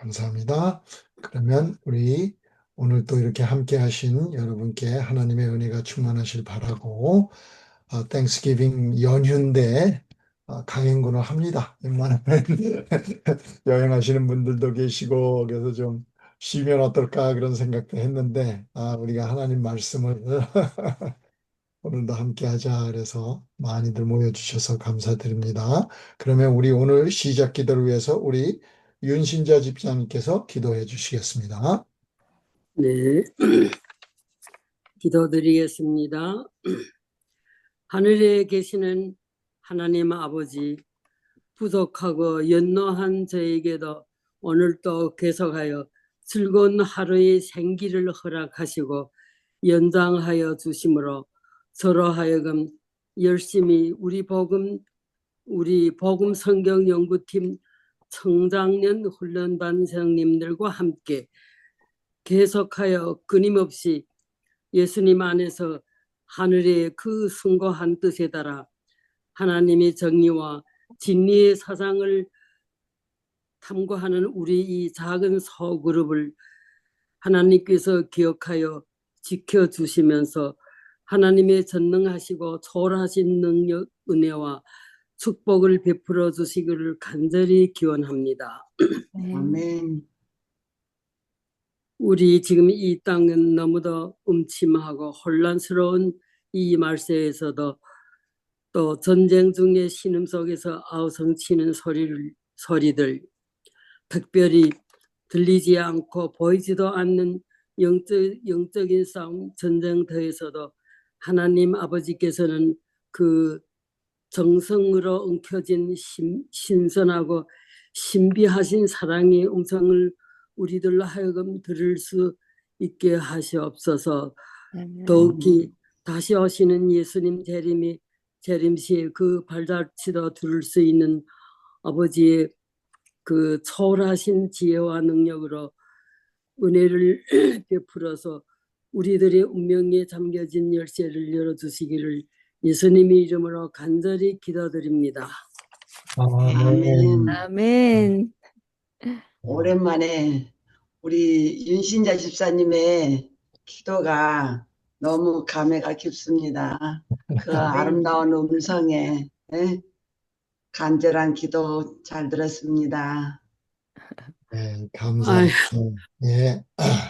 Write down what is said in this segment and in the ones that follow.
감사합니다. 그러면 우리 오늘 또 이렇게 함께 하신 여러분께 하나님의 은혜가 충만하실 바라고, 땡스기빙 연휴인데 강행군을 합니다. 웬만하면 여행하시는 분들도 계시고 그래서 좀 쉬면 어떨까 그런 생각도 했는데, 우리가 하나님 말씀을 오늘도 함께 하자 그래서 많이들 모여주셔서 감사드립니다. 그러면 우리 오늘 시작 기도를 위해서 우리 윤신자 집사님께서 기도해 주시겠습니다. 네, 기도드리겠습니다. 하늘에 계시는 하나님 아버지, 부족하고 연노한 저에게도 오늘도 계속하여 즐거운 하루의 생기를 허락하시고 연장하여 주심으로 서로 하여금 열심히 우리 복음 성경 연구팀 청장년 훈련반생님들과 함께 계속하여 끊임없이 예수님 안에서 하늘의 그 숭고한 뜻에 따라 하나님의 정의와 진리의 사상을 탐구하는 우리 이 작은 소그룹을 하나님께서 기억하여 지켜주시면서 하나님의 전능하시고 초월하신 능력, 은혜와 축복을 베풀어 주시기를 간절히 기원합니다. 아멘. 우리 지금 이 땅은 너무도 음침하고 혼란스러운 이 말세에서도 또 전쟁 중에 신음 속에서 아우성치는 소리들, 특별히 들리지 않고 보이지도 않는 영적인 싸움 전쟁터에서도 하나님 아버지께서는 그 정성으로 엉켜진 신선하고 신비하신 사랑의 음성을 우리들로 하여금 들을 수 있게 하시옵소서. 더욱이 다시 오시는 예수님 재림시에 그 발자취도 들을 수 있는 아버지의 그 초월하신 지혜와 능력으로 은혜를 베풀어서 우리들의 운명에 잠겨진 열쇠를 열어주시기를 예수님의 이름으로 간절히 기도드립니다. 아멘. 아멘. 오랜만에 우리 윤신자 집사님의 기도가 너무 감회가 깊습니다. 그 아름다운 음성에 간절한 기도 잘 들었습니다. 네, 감사합니다. 예.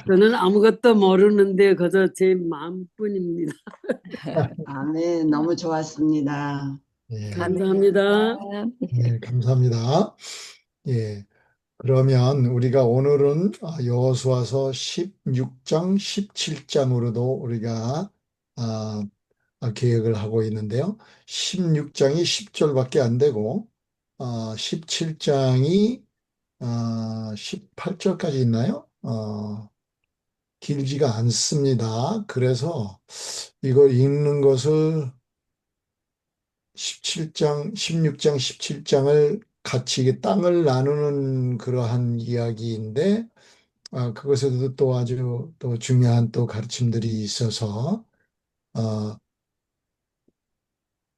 저는 아무것도 모르는데 그저 제 마음뿐입니다. 아멘. 너무 좋았습니다. 예, 감사합니다. 네, 감사합니다. 예. 그러면 우리가 오늘은 여호수아서 16장, 17장으로도 우리가 아, 계획을 하고 있는데요. 16장이 10절밖에 안 되고 17장이 18절까지 있나요? 길지가 않습니다. 그래서 이걸 읽는 것을 17장, 16장, 17장을 같이 이게 땅을 나누는 그러한 이야기인데, 그것에도 또 아주 또 중요한 또 가르침들이 있어서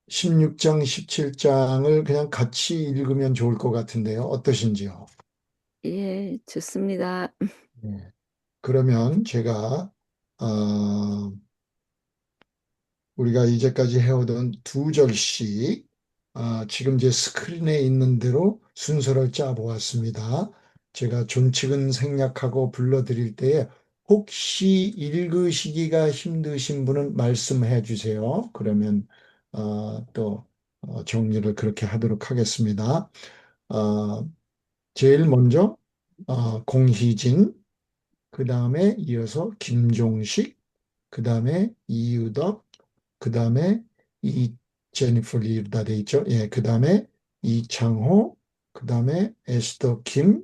16장, 17장을 그냥 같이 읽으면 좋을 것 같은데요. 어떠신지요? 예, 좋습니다. 네. 그러면 제가 우리가 이제까지 해오던 두 절씩 지금 제 스크린에 있는 대로 순서를 짜 보았습니다. 제가 존칙은 생략하고 불러드릴 때에 혹시 읽으시기가 힘드신 분은 말씀해 주세요. 그러면 또 정리를 그렇게 하도록 하겠습니다. 제일 먼저 공희진, 그 다음에 이어서 김종식, 그 다음에 이유덕, 그 다음에 이 제니퍼 리다 돼 있죠. 예, 그 다음에 이창호, 그 다음에 에스더 킴,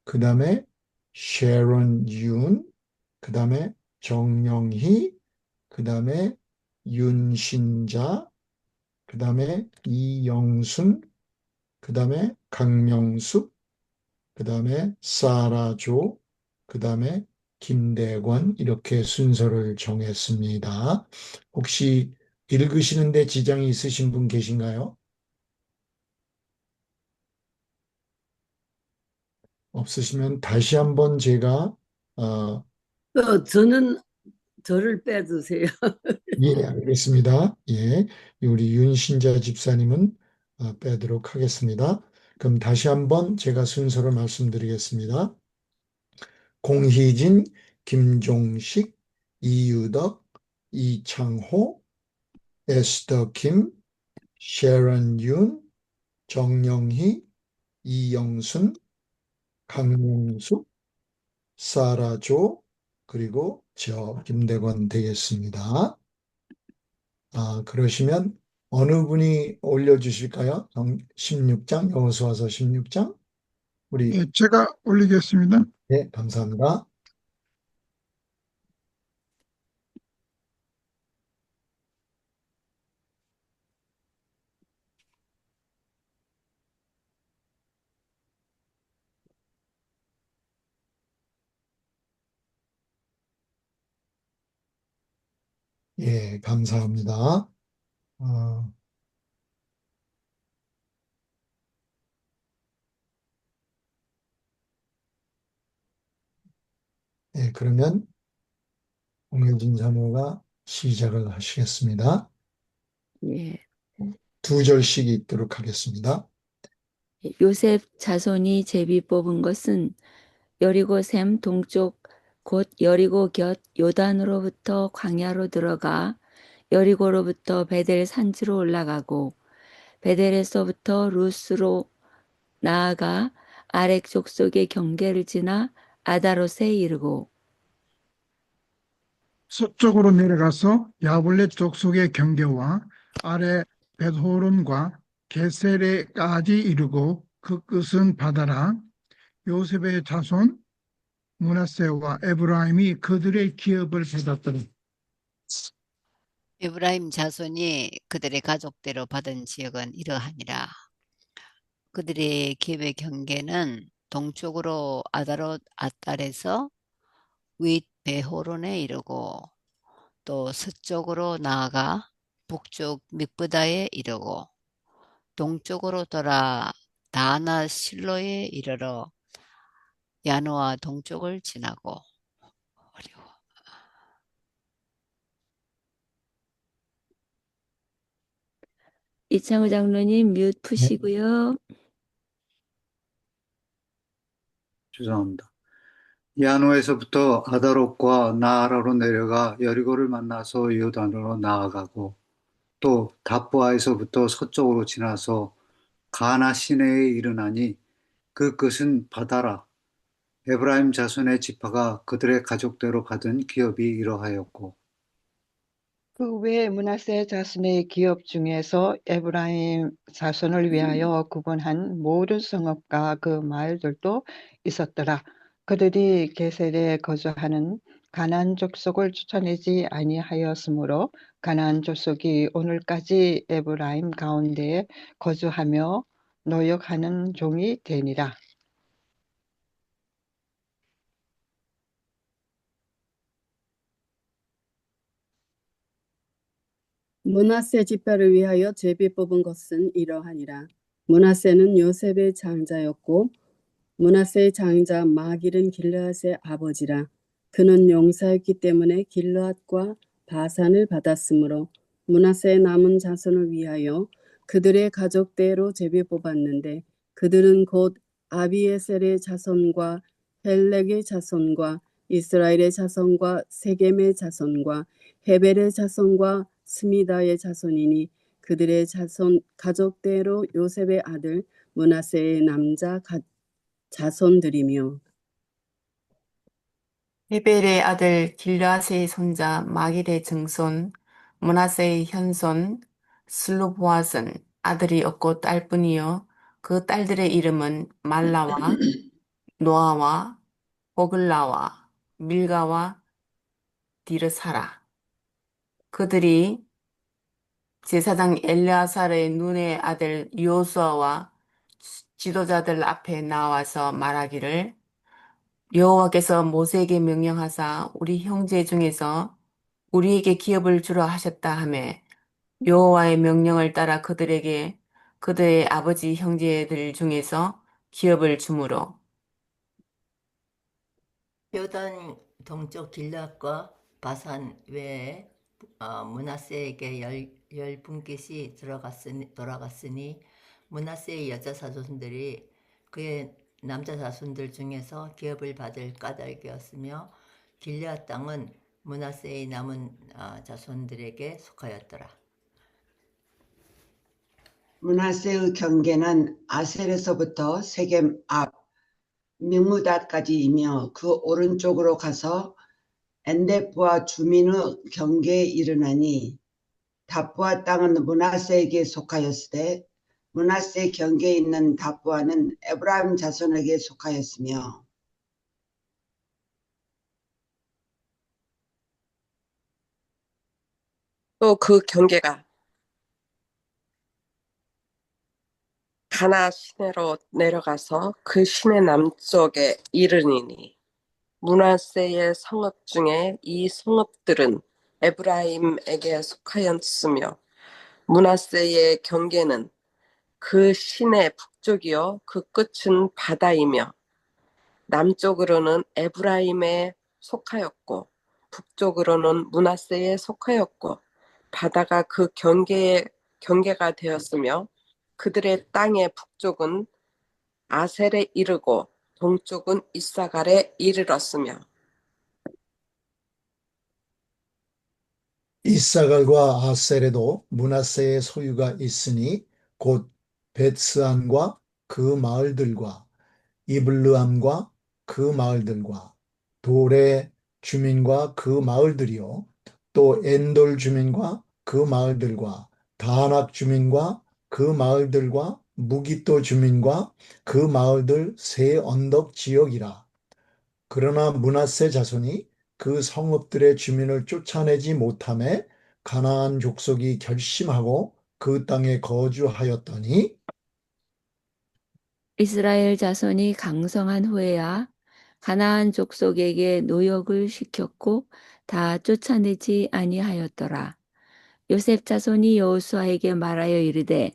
그 다음에 셰런 윤, 그 다음에 정영희, 그 다음에 윤신자, 그 다음에 이영순, 그 다음에 강명숙, 그 다음에 사라조, 그 다음에 김대권 이렇게 순서를 정했습니다. 혹시 읽으시는데 지장이 있으신 분 계신가요? 없으시면 다시 한번 제가 어, 저는 저를 빼주세요. 예, 알겠습니다. 예, 우리 윤신자 집사님은 빼도록 하겠습니다. 그럼 다시 한번 제가 순서를 말씀드리겠습니다. 공희진, 김종식, 이유덕, 이창호, 에스더 김, 셰런 윤, 정영희, 이영순, 강용숙, 사라조, 그리고 저 김대건 되겠습니다. 그러시면 어느 분이 올려주실까요? 16장, 여호수아서 16장? 우리, 예, 제가 올리겠습니다. 네, 감사합니다. 예, 감사합니다. 어, 예, 그러면 공효진 사모가 시작을 하시겠습니다. 예. 두 절씩 읽도록 하겠습니다. 요셉 자손이 제비 뽑은 것은 여리고 샘 동쪽 곧 여리고 곁 요단으로부터 광야로 들어가 여리고로부터 베델 산지로 올라가고 베델에서부터 루스로 나아가 아렉 족속의 경계를 지나 아다롯에 이르고 서쪽으로 내려가서 야블렛 족속의 경계와 아래 벳호론과 게세레까지 이르고 그 끝은 바다라. 요셉의 자손 므낫세와 에브라임이 그들의 기업을 받았더라. 에브라임 자손이 그들의 가족대로 받은 지역은 이러하니라. 그들의 기업의 경계는 동쪽으로 아다롯 아달에서 윗 베호론에 이르고 또 서쪽으로 나아가 북쪽 mik브다에 이르고 동쪽으로 돌아 다나 실로에 이르러 야노아 동쪽을 지나고 어려워. 이창호 장로님 뮤트 네, 푸시고요. 죄송합니다. 야노에서부터 아다롯과 나아라로 내려가 여리고를 만나서 요단으로 나아가고 또 답보아에서부터 서쪽으로 지나서 가나 시내에 이르나니 그 끝은 바다라. 에브라임 자손의 지파가 그들의 가족대로 받은 기업이 이러하였고 그 외 므낫세 자손의 기업 중에서 에브라임 자손을 위하여 구분한 모든 성읍과 그 마을들도 있었더라. 그들이 게셀에 거주하는 가나안 족속을 쫓아내지 아니하였으므로 가나안 족속이 오늘까지 에브라임 가운데에 거주하며 노역하는 종이 되니라. 므낫세 지파를 위하여 제비 뽑은 것은 이러하니라. 므낫세는 요셉의 장자였고 므낫세의 장자 마길은 길르앗의 아버지라. 그는 용사였기 때문에 길르앗과 바산을 받았으므로 므낫세의 남은 자손을 위하여 그들의 가족대로 제비 뽑았는데 그들은 곧 아비에셀의 자손과 헬렉의 자손과 이스라엘의 자손과 세겜의 자손과 헤벨의 자손과 스미다의 자손이니 그들의 자손 가족대로 요셉의 아들 므낫세의 남자 자손들이며 헤벨의 아들 길르앗의 손자 마길의 증손 므낫세의 현손 슬로보앗은 아들이 없고 딸뿐이요 그 딸들의 이름은 말라와 노아와 호글라와 밀가와 디르사라. 그들이 제사장 엘르아살의 눈의 아들 요수아와 지도자들 앞에 나와서 말하기를 여호와께서 모세에게 명령하사 우리 형제 중에서 우리에게 기업을 주라 하셨다 하매 여호와의 명령을 따라 그들에게 그들의 아버지 형제들 중에서 기업을 주므로 요단 동쪽 길앗과 바산 외에 므낫세에게 열 분깃이 돌아갔으니 므낫세의 여자 자손들이 그의 남자 자손들 중에서 기업을 받을 까닭이었으며 길앗 땅은 므낫세의 남은 자손들에게 속하였더라. 므낫세의 경계는 아셀에서부터 세겜 앞 mikmudat까지이며 그 오른쪽으로 가서 엔데프와 주민의 경계에 이르나니 다부아 땅은 므낫세에게 속하였으되 므낫세 경계에 있는 다부아는 에브라임 자손에게 속하였으며 또 그 경계가 가나 시내로 내려가서 그 시내 남쪽에 이르니니 므낫세의 성읍 중에 이 성읍들은 에브라임에게 속하였으며 므낫세의 경계는 그 시내 북쪽이요 그 끝은 바다이며 남쪽으로는 에브라임에 속하였고 북쪽으로는 므낫세에 속하였고 바다가 그 경계가 되었으며 그들의 땅의 북쪽은 아셀에 이르고 동쪽은 이사갈에 이르렀으며 이사갈과 아셀에도 므낫세의 소유가 있으니 곧 벳스안과 그 마을들과 이블르암과 그 마을들과 돌의 주민과 그 마을들이요 또 엔돌 주민과 그 마을들과 다낙 주민과 그 마을들과 무기또 주민과 그 마을들 세 언덕 지역이라. 그러나 므낫세 자손이 그 성읍들의 주민을 쫓아내지 못하매 가나안 족속이 결심하고 그 땅에 거주하였더니 이스라엘 자손이 강성한 후에야 가나안 족속에게 노역을 시켰고 다 쫓아내지 아니하였더라. 요셉 자손이 여호수아에게 말하여 이르되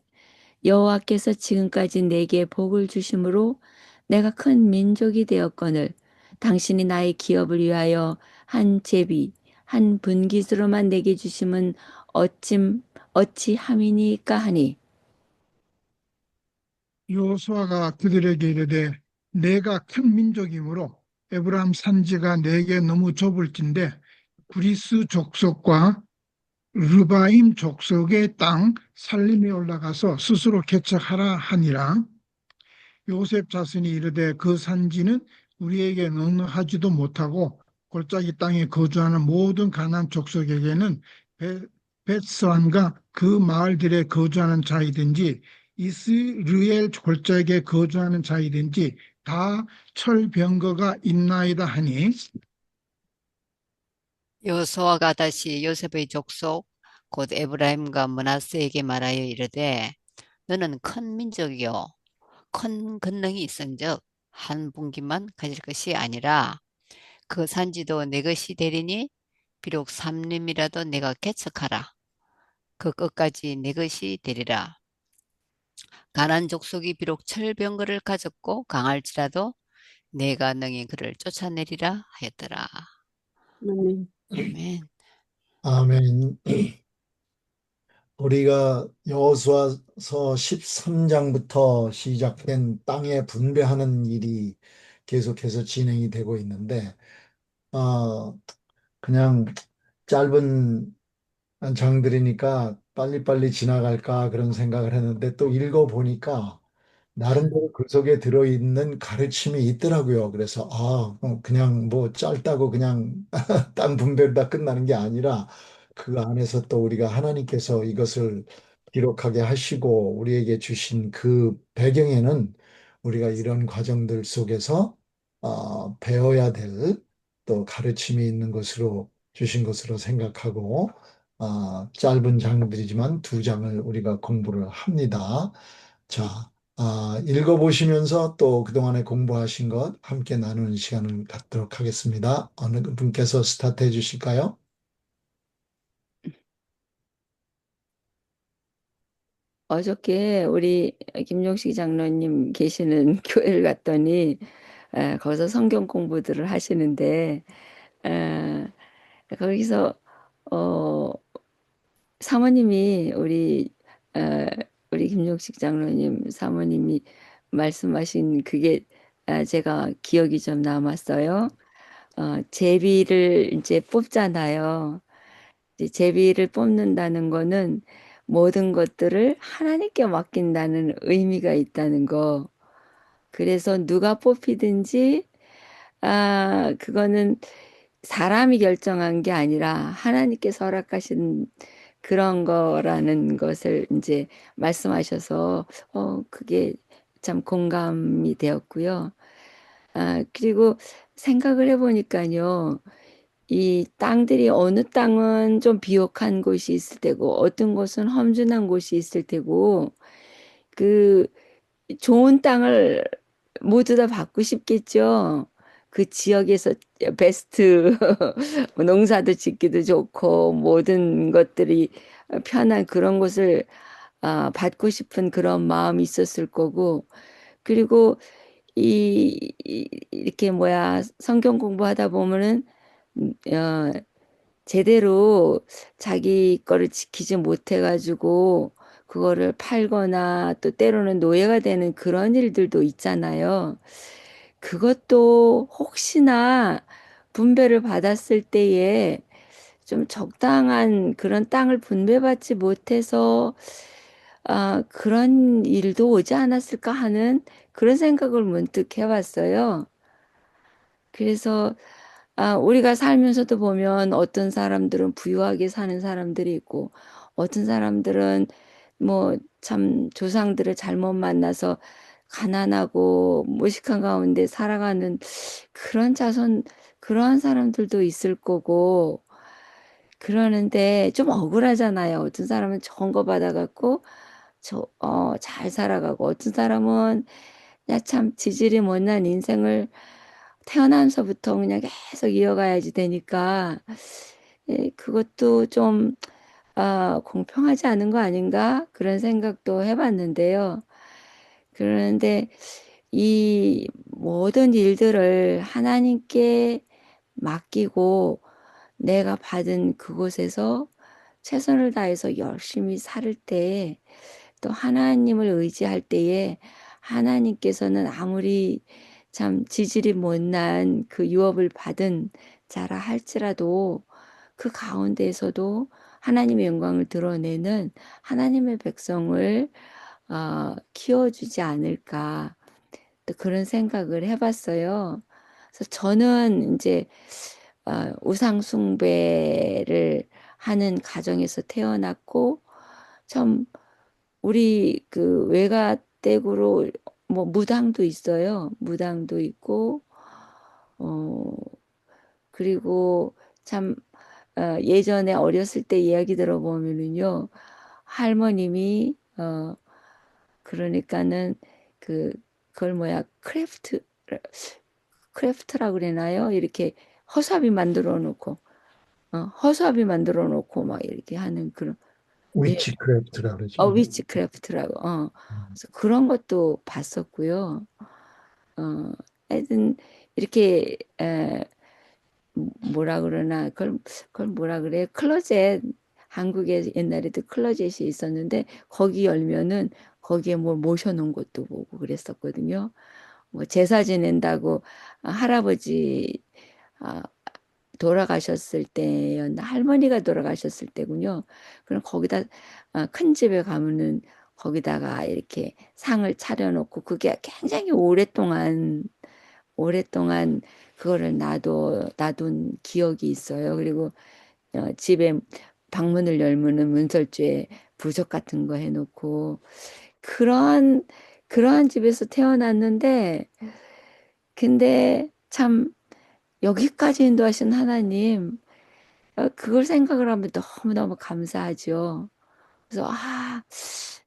여호와께서 지금까지 내게 복을 주심으로 내가 큰 민족이 되었거늘 당신이 나의 기업을 위하여 한 제비 한 분깃으로만 내게 주심은 어찌 함이니까 하니 여호수아가 그들에게 이르되 내가 큰 민족이므로 에브라임 산지가 내게 너무 좁을진데 브리스 족속과 르바임 족속의 땅 살림에 올라가서 스스로 개척하라 하니라. 요셉 자손이 이르되 그 산지는 우리에게 넉넉하지도 못하고 골짜기 땅에 거주하는 모든 가나안 족속에게는 벳스안과 그 마을들에 거주하는 자이든지 이스르엘 골짜기에 거주하는 자이든지 다 철병거가 있나이다 하니 여호수아가 다시 요셉의 족속 곧 에브라임과 므낫세에게 말하여 이르되 너는 큰 민족이요 큰 권능이 있은즉 한 분기만 가질 것이 아니라 그 산지도 내 것이 되리니 비록 삼림이라도 내가 개척하라. 그 끝까지 내 것이 되리라. 가나안 족속이 비록 철병거를 가졌고 강할지라도 내가 능히 그를 쫓아내리라 하였더라. 아멘. 아멘. 우리가 여호수아서 13장부터 시작된 땅에 분배하는 일이 계속해서 진행이 되고 있는데, 그냥 짧은 장들이니까 빨리빨리 지나갈까 그런 생각을 했는데 또 읽어보니까 나름대로 그 속에 들어있는 가르침이 있더라고요. 그래서 그냥 뭐 짧다고 그냥 땅 분배로 다 끝나는 게 아니라 그 안에서 또 우리가 하나님께서 이것을 기록하게 하시고 우리에게 주신 그 배경에는 우리가 이런 과정들 속에서 배워야 될 또 가르침이 있는 것으로 주신 것으로 생각하고 짧은 장들이지만 두 장을 우리가 공부를 합니다. 자, 읽어보시면서 또 그동안에 공부하신 것 함께 나누는 시간을 갖도록 하겠습니다. 어느 분께서 스타트 해 주실까요? 어저께 우리 김종식 장로님 계시는 교회를 갔더니 거기서 성경 공부들을 하시는데 에, 거기서 어, 사모님이 에, 우리 김용식 장로님 사모님이 말씀하신 그게 제가 기억이 좀 남았어요. 제비를 이제 뽑잖아요. 이제 제비를 뽑는다는 거는 모든 것들을 하나님께 맡긴다는 의미가 있다는 거. 그래서 누가 뽑히든지 그거는 사람이 결정한 게 아니라 하나님께서 허락하신 그런 거라는 것을 이제 말씀하셔서 그게 참 공감이 되었고요. 그리고 생각을 해보니까요. 이 땅들이 어느 땅은 좀 비옥한 곳이 있을 테고 어떤 곳은 험준한 곳이 있을 테고 그 좋은 땅을 모두 다 받고 싶겠죠. 그 지역에서 베스트 농사도 짓기도 좋고 모든 것들이 편한 그런 곳을 받고 싶은 그런 마음이 있었을 거고 그리고 이렇게 뭐야 성경 공부하다 보면은 어, 제대로 자기 거를 지키지 못해가지고 그거를 팔거나 또 때로는 노예가 되는 그런 일들도 있잖아요. 그것도 혹시나 분배를 받았을 때에 좀 적당한 그런 땅을 분배받지 못해서 그런 일도 오지 않았을까 하는 그런 생각을 문득 해봤어요. 그래서 우리가 살면서도 보면 어떤 사람들은 부유하게 사는 사람들이 있고 어떤 사람들은 뭐 참 조상들을 잘못 만나서 가난하고 무식한 가운데 살아가는 그런 그러한 사람들도 있을 거고 그러는데 좀 억울하잖아요. 어떤 사람은 좋은 거 받아갖고 잘 살아가고 어떤 사람은 그냥 참 지질이 못난 인생을 태어나면서부터 그냥 계속 이어가야지 되니까 그것도 좀 공평하지 않은 거 아닌가 그런 생각도 해봤는데요. 그런데 이 모든 일들을 하나님께 맡기고 내가 받은 그곳에서 최선을 다해서 열심히 살 때, 또 하나님을 의지할 때에 하나님께서는 아무리 참 지질이 못난 그 유업을 받은 자라 할지라도 그 가운데에서도 하나님의 영광을 드러내는 하나님의 백성을 키워주지 않을까 또 그런 생각을 해봤어요. 그래서 저는 이제 우상 숭배를 하는 가정에서 태어났고 참 우리 그 외가댁으로 뭐 무당도 있어요. 무당도 있고 어 그리고 참 예전에 어렸을 때 이야기 들어보면은요 할머님이 그러니까는 그 그걸 뭐야 크래프트라고 그러나요? 이렇게 허수아비 만들어 놓고 허수아비 만들어 놓고 막 이렇게 하는 그런 예, 위치크래프트라 그러죠. 위치크래프트라고 그래서 그런 것도 봤었고요. 하여튼 이렇게 뭐라 그러나 그걸 뭐라 그래? 클로젯 한국에 옛날에도 클로젯이 있었는데 거기 열면은 거기에 뭐 모셔놓은 것도 보고 그랬었거든요. 뭐 제사 지낸다고 할아버지 아, 돌아가셨을 때였나 할머니가 돌아가셨을 때군요. 그럼 거기다 큰 집에 가면은 거기다가 이렇게 상을 차려놓고 그게 굉장히 오랫동안 그거를 놔둔 기억이 있어요. 그리고 집에 방문을 열면은 문설주에 부적 같은 거 해놓고 그런 그러한 집에서 태어났는데 근데 참 여기까지 인도하신 하나님 그걸 생각을 하면 너무너무 감사하죠. 그래서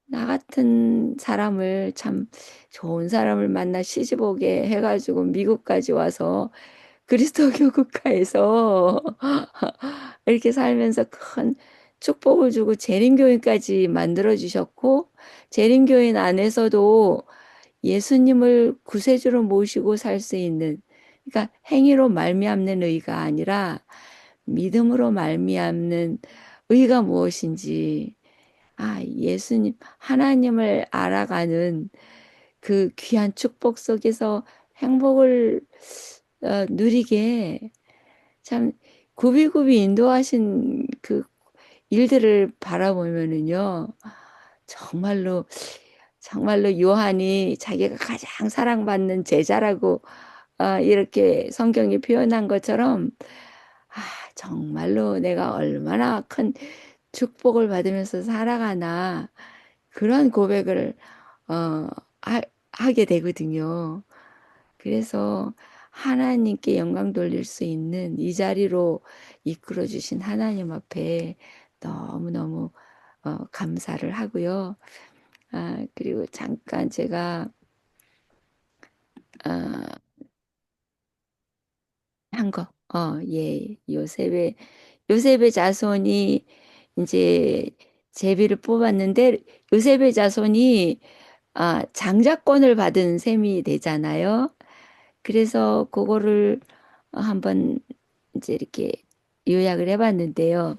나 같은 사람을 참 좋은 사람을 만나 시집 오게 해가지고 미국까지 와서 그리스도교 국가에서 이렇게 살면서 큰 축복을 주고 재림교인까지 만들어 주셨고 재림교인 안에서도 예수님을 구세주로 모시고 살 수 있는, 그러니까 행위로 말미암는 의가 아니라 믿음으로 말미암는 의가 무엇인지, 예수님, 하나님을 알아가는 그 귀한 축복 속에서 행복을 누리게 참 굽이굽이 인도하신 그 일들을 바라보면은요, 정말로 요한이 자기가 가장 사랑받는 제자라고 이렇게 성경이 표현한 것처럼 정말로 내가 얼마나 큰 축복을 받으면서 살아가나 그런 고백을 어, 하게 되거든요. 그래서 하나님께 영광 돌릴 수 있는 이 자리로 이끌어 주신 하나님 앞에 너무너무 감사를 하고요. 그리고 잠깐 제가 한 거, 예, 요셉의 자손이 이제 제비를 뽑았는데 요셉의 자손이 장자권을 받은 셈이 되잖아요. 그래서 그거를 한번 이제 이렇게 요약을 해봤는데요.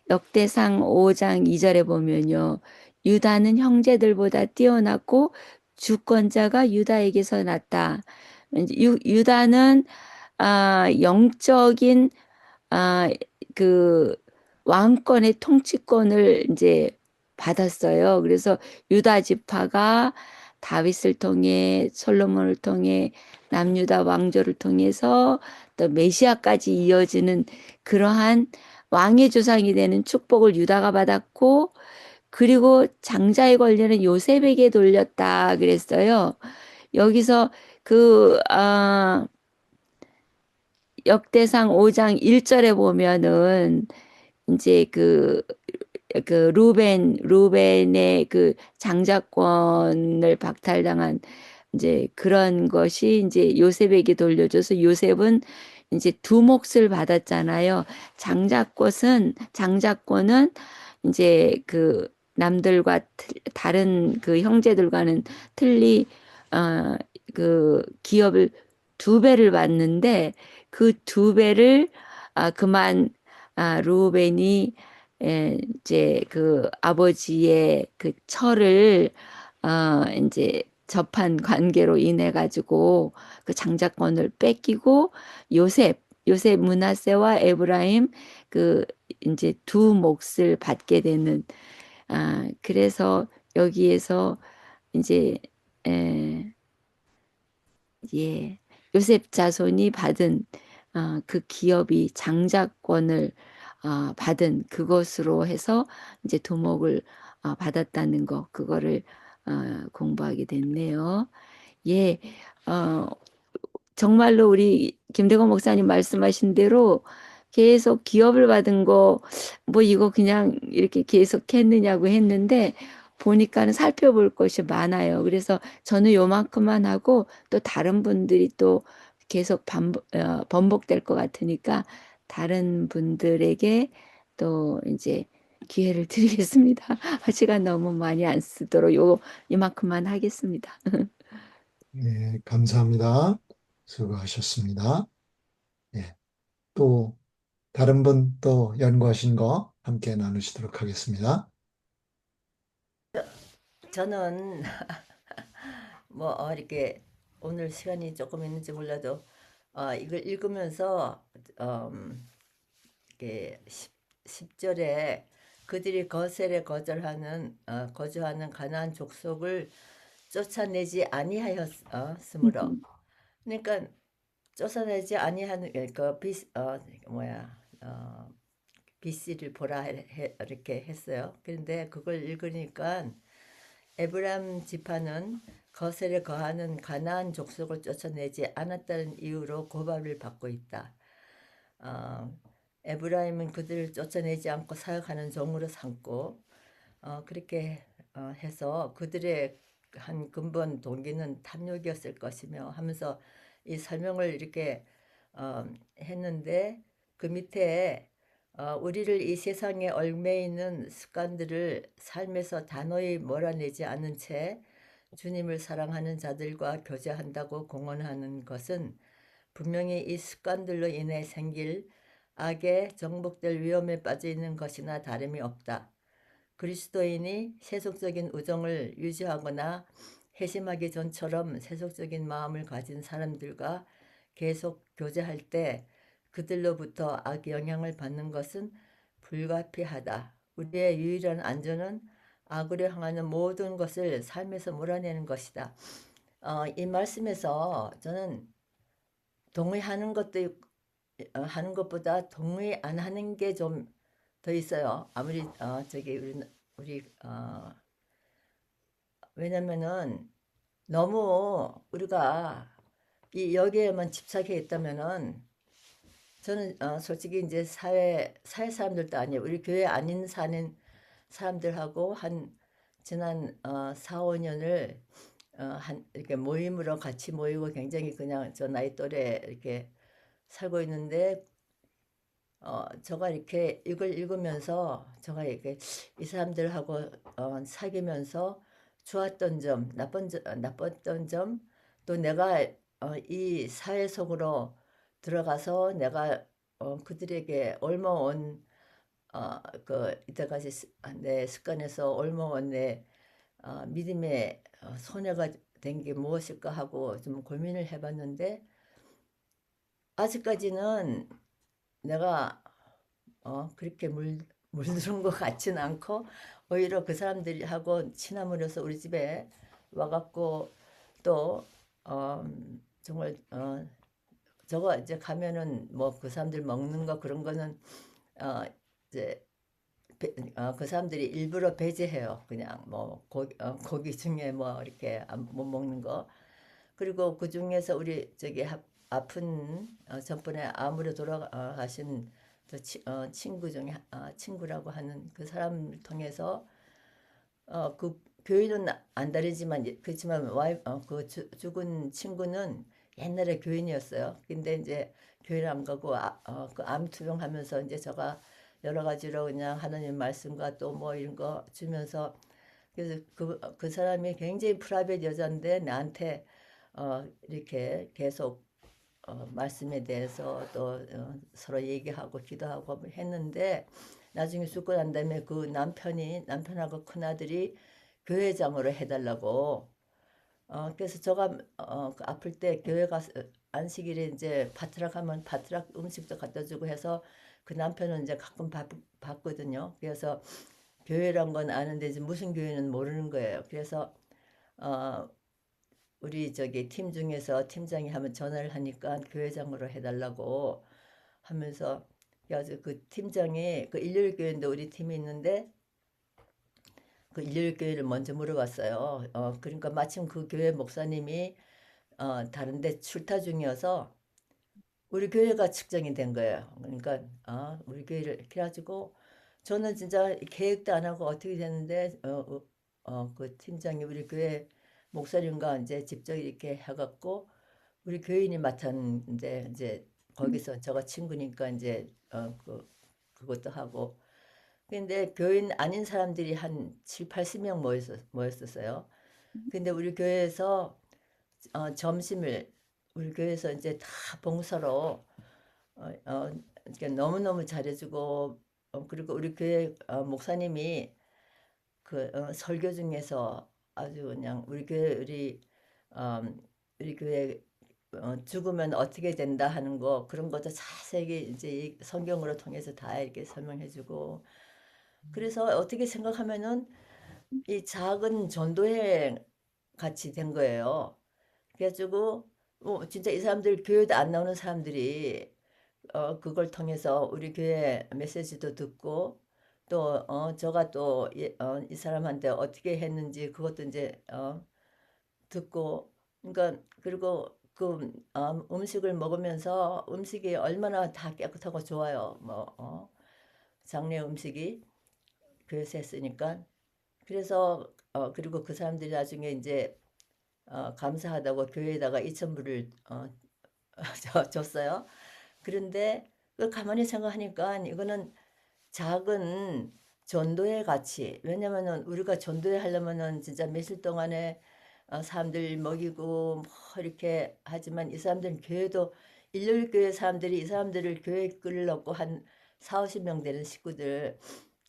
역대상 5장 2절에 보면요. 유다는 형제들보다 뛰어났고 주권자가 유다에게서 났다. 유다는 영적인 그 왕권의 통치권을 이제 받았어요. 그래서 유다 지파가 다윗을 통해 솔로몬을 통해 남유다 왕조를 통해서 또 메시아까지 이어지는 그러한 왕의 조상이 되는 축복을 유다가 받았고 그리고 장자의 권리는 요셉에게 돌렸다 그랬어요. 여기서 역대상 5장 1절에 보면은 이제 루벤의 그 장자권을 박탈당한 이제 그런 것이 이제 요셉에게 돌려줘서 요셉은 이제 두 몫을 받았잖아요. 장자권은 이제 그 남들과 다른 그 형제들과는 그 기업을 2배를 받는데 그 2배를 그만 루벤이 이제 그 아버지의 그 철을 이제 접한 관계로 인해 가지고 그 장자권을 뺏기고 요셉 므낫세와 에브라임 그 이제 두 몫을 받게 되는 그래서 여기에서 이제 요셉 자손이 받은 그 기업이 장자권을 받은 그것으로 해서 이제 두목을 받았다는 거 그거를 공부하게 됐네요. 예, 정말로 우리 김대건 목사님 말씀하신 대로 계속 기업을 받은 거 뭐 이거 그냥 이렇게 계속 했느냐고 했는데 보니까는 살펴볼 것이 많아요. 그래서 저는 요만큼만 하고 또 다른 분들이 또 계속 번복될 것 같으니까 다른 분들에게 또 이제 기회를 드리겠습니다. 시간 너무 많이 안 쓰도록 이만큼만 하겠습니다. 네, 감사합니다. 수고하셨습니다. 예, 또 다른 분 또 연구하신 거 함께 나누시도록 하겠습니다. 저는 뭐 이렇게 오늘 시간이 조금 있는지 몰라도 이걸 읽으면서 이렇게 10절에 그들이 거셀에 거주하는 가나안 족속을 쫓아내지 아니하였으므로 그러니까 쫓아내지 아니하는 BC를 보라 이렇게 했어요. 그런데 그걸 읽으니까 에브라임 지파는 거셀에 거하는 가나안 족속을 쫓아내지 않았다는 이유로 고발을 받고 있다. 에브라임은 그들을 쫓아내지 않고 사역하는 종으로 삼고 그렇게 해서 그들의 한 근본 동기는 탐욕이었을 것이며 하면서 이 설명을 이렇게 했는데 그 밑에 우리를 이 세상에 얽매이는 습관들을 삶에서 단호히 몰아내지 않은 채 주님을 사랑하는 자들과 교제한다고 공언하는 것은 분명히 이 습관들로 인해 생길 악에 정복될 위험에 빠져 있는 것이나 다름이 없다. 그리스도인이 세속적인 우정을 유지하거나 회심하기 전처럼 세속적인 마음을 가진 사람들과 계속 교제할 때 그들로부터 악 영향을 받는 것은 불가피하다. 우리의 유일한 안전은 악으로 향하는 모든 것을 삶에서 몰아내는 것이다. 이 말씀에서 저는 동의하는 것도 하는 것보다 동의 안 하는 게 좀 더 있어요. 아무리 우리 왜냐면은 너무 우리가 이 여기에만 집착해 있다면은 저는 솔직히 이제 사회 사람들도 아니에요. 우리 교회 아닌 사는 사람들하고 지난 4, 5년을 이렇게 모임으로 같이 모이고 굉장히 그냥 저 나이 또래 이렇게 살고 있는데 제가 이렇게 이걸 읽으면서 제가 이렇게 이 사람들하고 사귀면서 좋았던 점, 나빴던 점, 또 내가 이 사회 속으로 들어가서 내가 그들에게 옮아온 이때까지 내 습관에서 옮아온 내 믿음의 소녀가 된 게 무엇일까 하고 좀 고민을 해봤는데 아직까지는 내가 그렇게 물들은 것 같지는 않고 오히려 그 사람들하고 친함으로써 우리 집에 와갖고 또 정말 저거 이제 가면은 뭐 그 사람들 먹는 거 그런 거는 이제 그 사람들이 일부러 배제해요. 그냥 뭐 고기 중에 뭐 이렇게 못 먹는 거. 그리고 그 중에서 우리 저기 아픈 전번에 암으로 돌아가신 친구 중에 친구라고 하는 그 사람을 통해서 그 교인은 안 다르지만 그렇지만 그 죽은 친구는 옛날에 교인이었어요. 근데 이제 교회를 안 가고 그 암 투병하면서 이제 제가 여러 가지로 그냥 하나님 말씀과 또 뭐 이런 거 주면서 그래서 그 사람이 굉장히 프라이빗 여자인데 나한테 이렇게 계속 말씀에 대해서 또 서로 얘기하고 기도하고 했는데 나중에 죽고 난 다음에 그 남편하고 큰아들이 교회장으로 해달라고 그래서 제가 아플 때 교회 가서 안식일에 이제 파트락 하면 파트락 음식도 갖다 주고 해서 그 남편은 이제 가끔 봤거든요. 그래서 교회란 건 아는데 이제 무슨 교회는 모르는 거예요. 그래서 우리 저기 팀 중에서 팀장이 하면 전화를 하니까 교회장으로 해달라고 하면서 그래서 그 팀장이 그 일요일 교회인데 우리 팀이 있는데 그 일요일 교회를 먼저 물어봤어요. 그러니까 마침 그 교회 목사님이 다른데 출타 중이어서 우리 교회가 측정이 된 거예요. 그러니까 우리 교회를 이렇게 해가지고 저는 진짜 계획도 안 하고 어떻게 됐는데 그 팀장이 우리 교회 목사님과 이제 직접 이렇게 해갖고 우리 교인이 맡았는데 이제 거기서 저가 친구니까 이제 그것도 하고 근데 교인 아닌 사람들이 한 7, 80명 모였었어요. 근데 우리 교회에서 점심을 우리 교회에서 이제 다 봉사로 이렇게 너무너무 잘해주고 그리고 우리 교회 목사님이 그 설교 중에서 아주 그냥 우리 교회 죽으면 어떻게 된다 하는 거 그런 것도 자세히 이제 성경으로 통해서 다 이렇게 설명해주고 그래서 어떻게 생각하면은 이 작은 전도회 같이 된 거예요. 그래가지고 진짜 이 사람들 교회도 안 나오는 사람들이 그걸 통해서 우리 교회 메시지도 듣고 또 저가 또 이 사람한테 어떻게 했는지 그것도 이제 듣고 그러니까 그리고 그 음식을 먹으면서 음식이 얼마나 다 깨끗하고 좋아요. 뭐 장례 음식이 교회에서 했으니까 그래서 그리고 그 사람들이 나중에 이제 감사하다고 교회에다가 2,000불을 줬어요. 그런데 그걸 가만히 생각하니까 이거는 작은 전도의 가치. 왜냐면은 우리가 전도회 하려면은 진짜 며칠 동안에 사람들 먹이고 뭐 이렇게 하지만 이 사람들은 교회도 일요일 교회 사람들이 이 사람들을 교회 끌려고 한 4, 50명 되는 식구들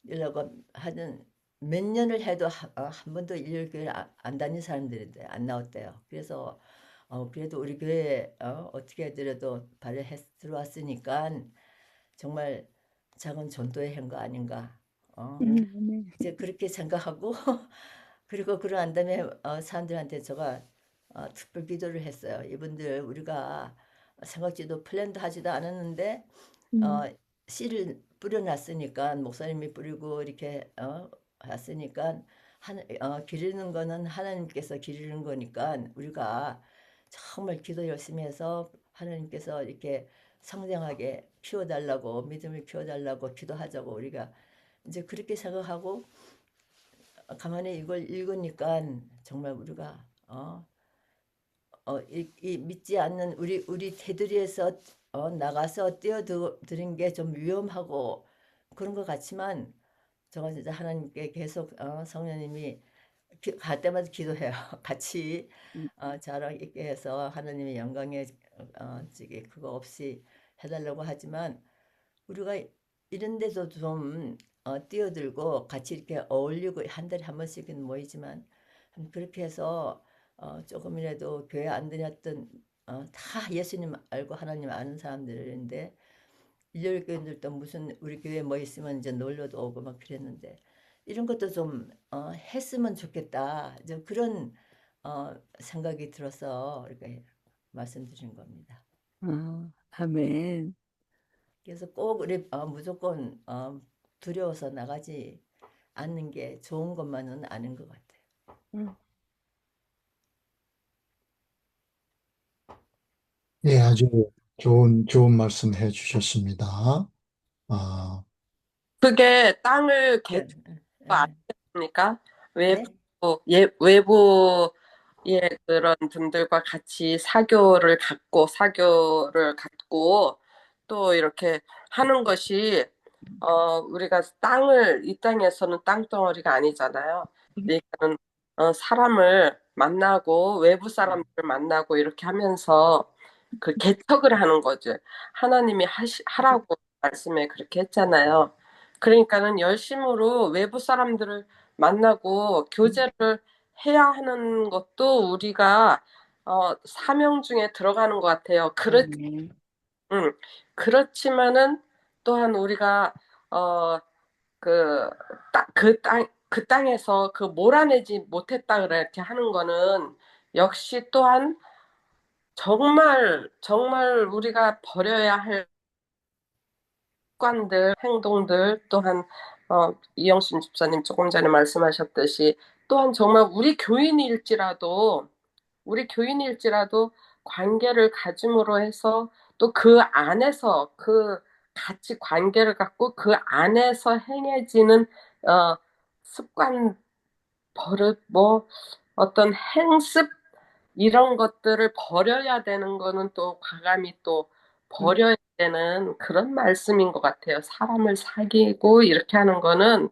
이라고 하는 몇 년을 해도 한 번도 일요일 교회를 안 다닌 사람들인데 안 나왔대요. 그래서 그래도 우리 교회 어떻게 해더라도 발을 들어왔으니까 정말 작은 전도의 한 거 아닌가. 네. 이제 그렇게 생각하고 그리고 그러한 다음에 사람들한테 제가 특별 기도를 했어요. 이분들 우리가 생각지도 플랜도 하지도 않았는데 씨를 뿌려놨으니까 목사님이 뿌리고 이렇게 했으니까 기르는 거는 하나님께서 기르는 거니까 우리가 정말 기도 열심히 해서 하나님께서 이렇게 성장하게 키워달라고 믿음을 키워달라고 기도하자고 우리가 이제 그렇게 생각하고 가만히 이걸 읽으니까 정말 우리가 이 믿지 않는 우리 테두리에서 나가서 뛰어드는 게 좀 위험하고 그런 것 같지만 저가 진짜 하나님께 계속 성령님이 갈 때마다 기도해요. 같이 자랑 있게 해서 하나님의 영광에 저기 그거 없이 해달라고 하지만 우리가 이런 데서 좀 뛰어들고 같이 이렇게 어울리고 한 달에 한 번씩은 모이지만 그렇게 해서 조금이라도 교회 안 다녔던 다 예수님 알고 하나님 아는 사람들인데 일요일 교인들도 무슨 우리 교회 뭐 있으면 이제 놀러도 오고 막 그랬는데 이런 것도 좀 했으면 좋겠다. 이제 그런 생각이 들어서 이렇게 말씀드린 겁니다. 아멘. 그래서 꼭 우리 무조건 두려워서 나가지 않는 게 좋은 것만은 아닌 것 같아요. 예, 아주 좋은 말씀 해 주셨습니다. 아, 그게 땅을 네, 개척가 아니겠습니까? 네? 외부의 그런 분들과 같이 사교를 갖고 또 이렇게 하는 것이 우리가 이 땅에서는 땅덩어리가 아니잖아요. 그러니까는 사람을 만나고 외부 사람들을 만나고 이렇게 하면서 그 개척을 하는 거죠. 하나님이 하라고 말씀에 그렇게 했잖아요. 그러니까는 열심으로 외부 사람들을 만나고 교제를 해야 하는 것도 우리가 사명 중에 들어가는 것 같아요. 아멘. 그렇지만은 또한 우리가 그 땅에서 그 몰아내지 못했다 그렇게 하는 거는 역시 또한 정말 정말 우리가 버려야 할 습관들, 행동들 또한 이영신 집사님 조금 전에 말씀하셨듯이 또한 정말 우리 교인일지라도 관계를 가짐으로 해서 또 그 안에서 같이 관계를 갖고 그 안에서 행해지는 습관, 버릇, 뭐 어떤 행습 이런 것들을 버려야 되는 거는 또 과감히 또 버려야 되는 그런 말씀인 것 같아요. 사람을 사귀고 이렇게 하는 거는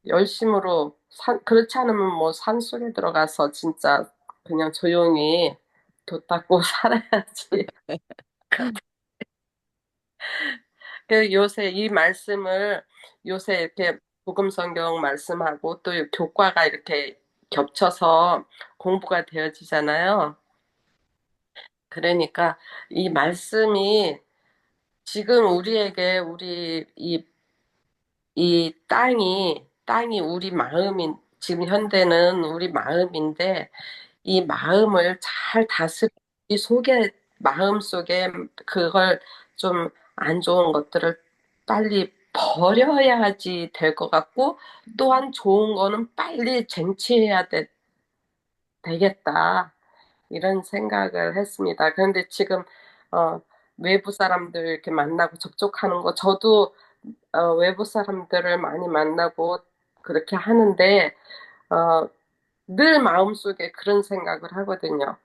열심으로 그렇지 않으면 뭐 산속에 들어가서 진짜 그냥 조용히 돛 닦고 살아야지. 요새 이 말씀을 요새 이렇게 복음 성경 말씀하고 또 교과가 이렇게 겹쳐서 공부가 되어지잖아요. 그러니까 이 말씀이 지금 우리에게 이 땅이 우리 지금 현대는 우리 마음인데 이 마음을 잘 다스리 마음 속에 그걸 좀 안 좋은 것들을 빨리 버려야지 될 것 같고 또한 좋은 거는 빨리 쟁취해야 되겠다. 이런 생각을 했습니다. 그런데 지금 외부 사람들 이렇게 만나고 접촉하는 거 저도 외부 사람들을 많이 만나고 그렇게 하는데 늘 마음속에 그런 생각을 하거든요.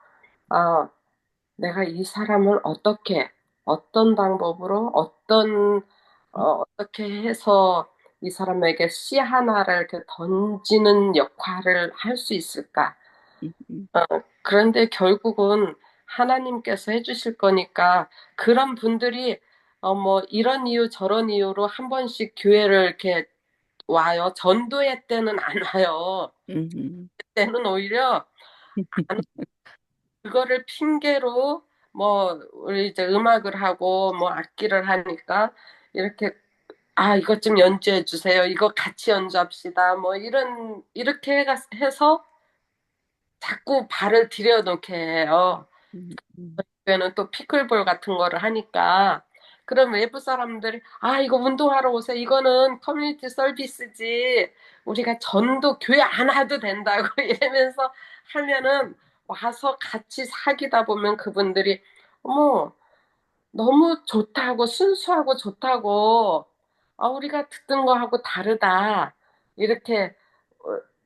내가 이 사람을 어떤 방법으로 어떻게 해서 이 사람에게 씨 하나를 이렇게 던지는 역할을 할 수 있을까? 어, 그런데 결국은 하나님께서 해주실 거니까 그런 분들이 뭐 이런 이유 저런 이유로 한 번씩 교회를 이렇게 와요. 전도회 때는 안 와요. 그때는 오히려 그거를 핑계로 뭐 우리 이제 음악을 하고 뭐 악기를 하니까 이렇게 이것 좀 연주해 주세요. 이거 같이 연주합시다. 뭐 이렇게 해서 자꾸 발을 들여놓게 해요. 교회는 또 피클볼 같은 거를 하니까 그럼 외부 사람들이 이거 운동하러 오세요. 이거는 커뮤니티 서비스지. 우리가 전도 교회 안 와도 된다고 이러면서 하면은 와서 같이 사귀다 보면 그분들이 어머 너무 좋다고 순수하고 좋다고 우리가 듣던 거하고 다르다. 이렇게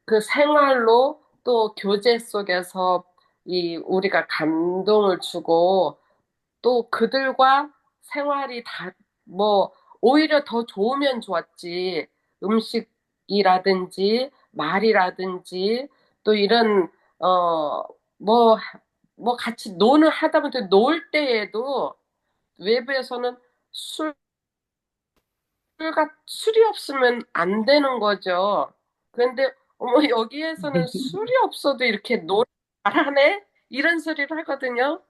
그 생활로 또 교제 속에서 우리가 감동을 주고 또 그들과 생활이 뭐 오히려 더 좋으면 좋았지. 음식이라든지 말이라든지 또 이런 뭐 같이 노는 하다 보면 놀 때에도 외부에서는 술이 없으면 안 되는 거죠. 그런데 어머 여기에서는 술이 없어도 이렇게 노래 잘하네? 이런 소리를 하거든요.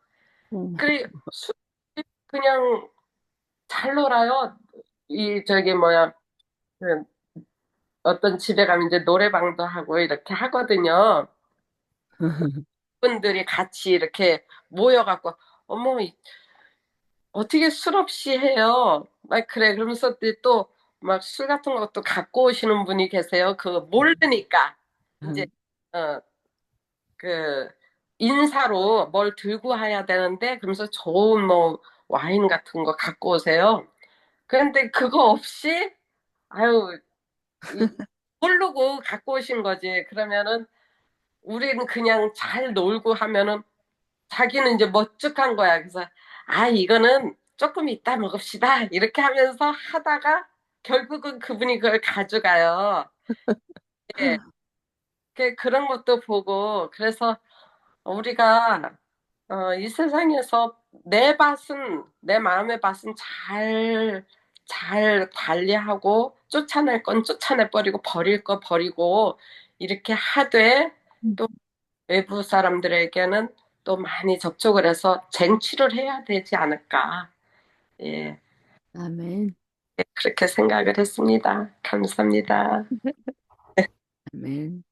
그래 술 그냥 잘 놀아요. 저기 뭐야 그 어떤 집에 가면 이제 노래방도 하고 이렇게 하거든요. 분들이 같이 이렇게 모여갖고 어머 어떻게 술 없이 해요? 막 그래 그러면서 또 막 술 같은 것도 갖고 오시는 분이 계세요. 그거 모르니까 이제 그 인사로 뭘 들고 와야 되는데 그러면서 좋은 뭐 와인 같은 거 갖고 오세요. 그런데 그거 없이 아유 모르고 갖고 오신 거지. 그러면은 우리는 그냥 잘 놀고 하면은 자기는 이제 멋쩍한 거야. 그래서 이거는 조금 이따 먹읍시다. 이렇게 하면서 하다가 결국은 그분이 그걸 가져가요. 예. 그런 것도 보고 그래서 우리가 이 세상에서 내 마음의 밭은 잘 관리하고 쫓아낼 건 쫓아내 버리고 버릴 거 버리고 이렇게 하되 또 외부 사람들에게는 또 많이 접촉을 해서 쟁취를 해야 되지 않을까. 예, 아멘. 그렇게 생각을 했습니다. 감사합니다. 아멘.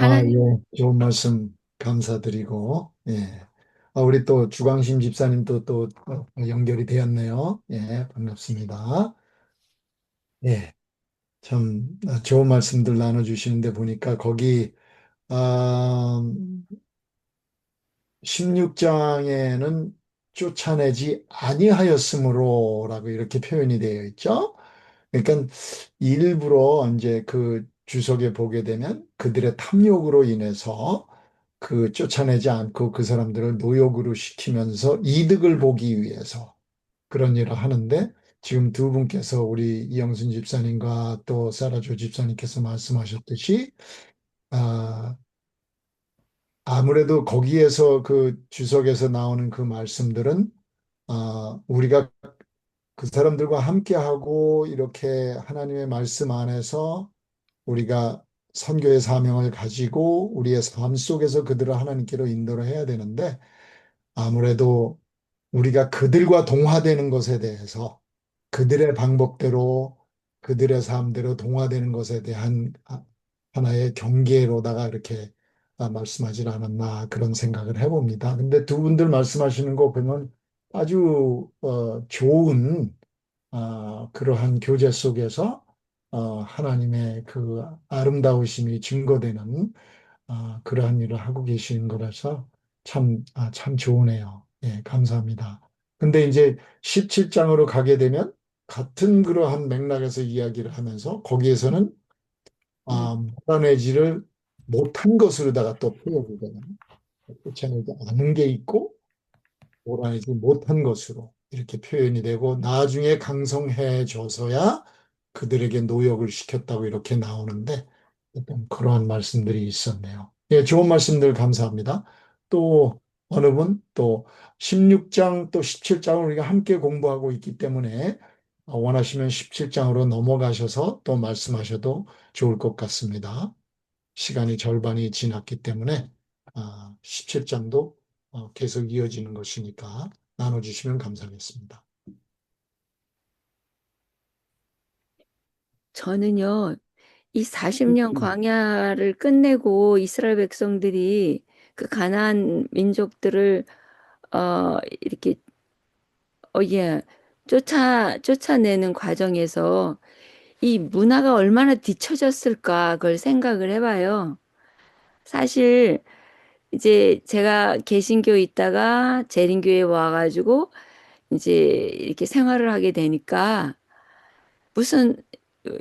예, 좋은 말씀 감사드리고, 예. 우리 또 주광심 집사님도 또 연결이 되었네요. 예, 반갑습니다. 예, 참 좋은 말씀들 나눠주시는데 보니까 거기, 16장에는 쫓아내지 아니하였으므로라고 이렇게 표현이 되어 있죠. 그러니까 일부러 이제 그 주석에 보게 되면 그들의 탐욕으로 인해서 그 쫓아내지 않고 그 사람들을 노역으로 시키면서 이득을 보기 위해서 그런 일을 하는데 지금 두 분께서 우리 이영순 집사님과 또 사라조 집사님께서 말씀하셨듯이 아무래도 거기에서 그 주석에서 나오는 그 말씀들은 우리가 그 사람들과 함께하고 이렇게 하나님의 말씀 안에서 우리가 선교의 사명을 가지고 우리의 삶 속에서 그들을 하나님께로 인도를 해야 되는데 아무래도 우리가 그들과 동화되는 것에 대해서 그들의 방법대로 그들의 삶대로 동화되는 것에 대한 하나의 경계로다가 이렇게 말씀하지 않았나 그런 생각을 해봅니다. 근데 두 분들 말씀하시는 거 보면 아주 좋은 그러한 교제 속에서 하나님의 그 아름다우심이 증거되는 그러한 일을 하고 계신 거라서 참 좋으네요. 예, 감사합니다. 근데 이제 17장으로 가게 되면 같은 그러한 맥락에서 이야기를 하면서 거기에서는 몰아내지를 못한 것으로다가 또 표현이 되는 쫓아내지 않은 게 있고 몰아내지 못한 것으로 이렇게 표현이 되고 나중에 강성해져서야 그들에게 노역을 시켰다고 이렇게 나오는데 어떤 그러한 말씀들이 있었네요. 예, 좋은 말씀들 감사합니다. 또 어느 분 또 16장 또 17장을 우리가 함께 공부하고 있기 때문에 원하시면 17장으로 넘어가셔서 또 말씀하셔도 좋을 것 같습니다. 시간이 절반이 지났기 때문에 17장도 계속 이어지는 것이니까 나눠주시면 감사하겠습니다. 저는요, 이 40년 광야를 끝내고 이스라엘 백성들이 그 가나안 민족들을 이렇게 예, 쫓아내는 과정에서 이 문화가 얼마나 뒤처졌을까 그걸 생각을 해봐요. 사실 이제 제가 개신교에 있다가 재림교에 와가지고 이제 이렇게 생활을 하게 되니까 무슨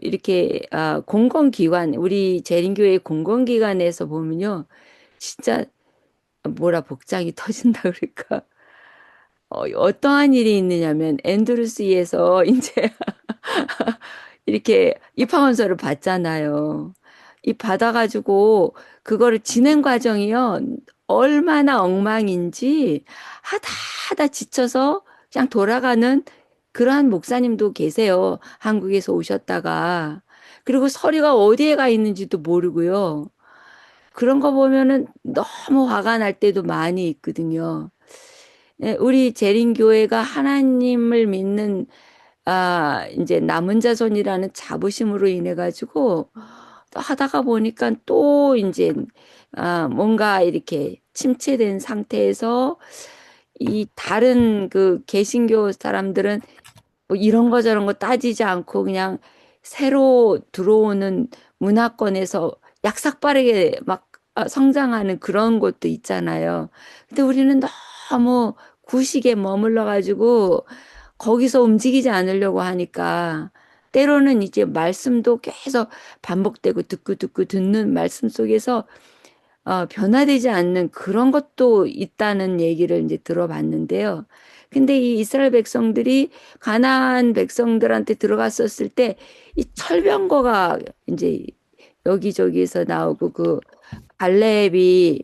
이렇게 공공기관 우리 재림교회 공공기관에서 보면요 진짜 뭐라 복장이 터진다 그럴까 어떠한 일이 있느냐면 앤드루스에서 이제 이렇게 입학원서를 받잖아요. 이 받아가지고 그거를 진행 과정이요 얼마나 엉망인지 하다 지쳐서 그냥 돌아가는 그러한 목사님도 계세요. 한국에서 오셨다가 그리고 서류가 어디에 가 있는지도 모르고요. 그런 거 보면은 너무 화가 날 때도 많이 있거든요. 예, 우리 재림교회가 하나님을 믿는 이제 남은 자손이라는 자부심으로 인해 가지고 또 하다가 보니까 또 이제 뭔가 이렇게 침체된 상태에서 이 다른 그 개신교 사람들은 뭐 이런 거 저런 거 따지지 않고 그냥 새로 들어오는 문화권에서 약삭빠르게 막 성장하는 그런 것도 있잖아요. 근데 우리는 너무 구식에 머물러 가지고 거기서 움직이지 않으려고 하니까 때로는 이제 말씀도 계속 반복되고 듣고 듣는 말씀 속에서 변화되지 않는 그런 것도 있다는 얘기를 이제 들어봤는데요. 근데 이 이스라엘 백성들이 가나안 백성들한테 들어갔었을 때 이 철병거가 이제 여기저기서 나오고 그 갈렙이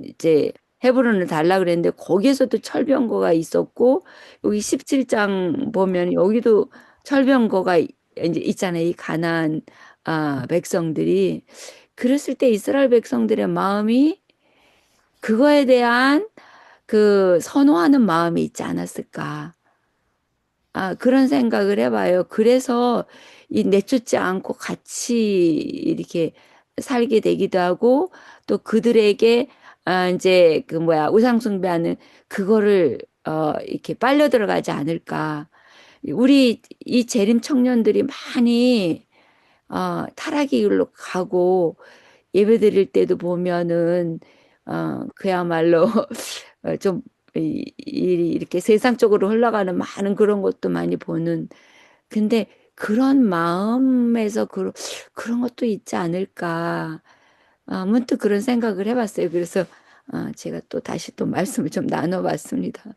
이제 헤브론을 달라 그랬는데 거기에서도 철병거가 있었고 여기 17장 보면 여기도 철병거가 이제 있잖아요. 이 가나안 백성들이 그랬을 때 이스라엘 백성들의 마음이 그거에 대한 그 선호하는 마음이 있지 않았을까. 그런 생각을 해봐요. 그래서 이 내쫓지 않고 같이 이렇게 살게 되기도 하고 또 그들에게 이제 그 뭐야 우상 숭배하는 그거를 이렇게 빨려 들어가지 않을까. 우리 이 재림 청년들이 많이 타락의 길로 가고 예배 드릴 때도 보면은 그야말로 좀 이렇게 세상적으로 흘러가는 많은 그런 것도 많이 보는 근데 그런 마음에서 그런 것도 있지 않을까 문득 그런 생각을 해봤어요. 그래서 제가 또 다시 또 말씀을 좀 나눠봤습니다.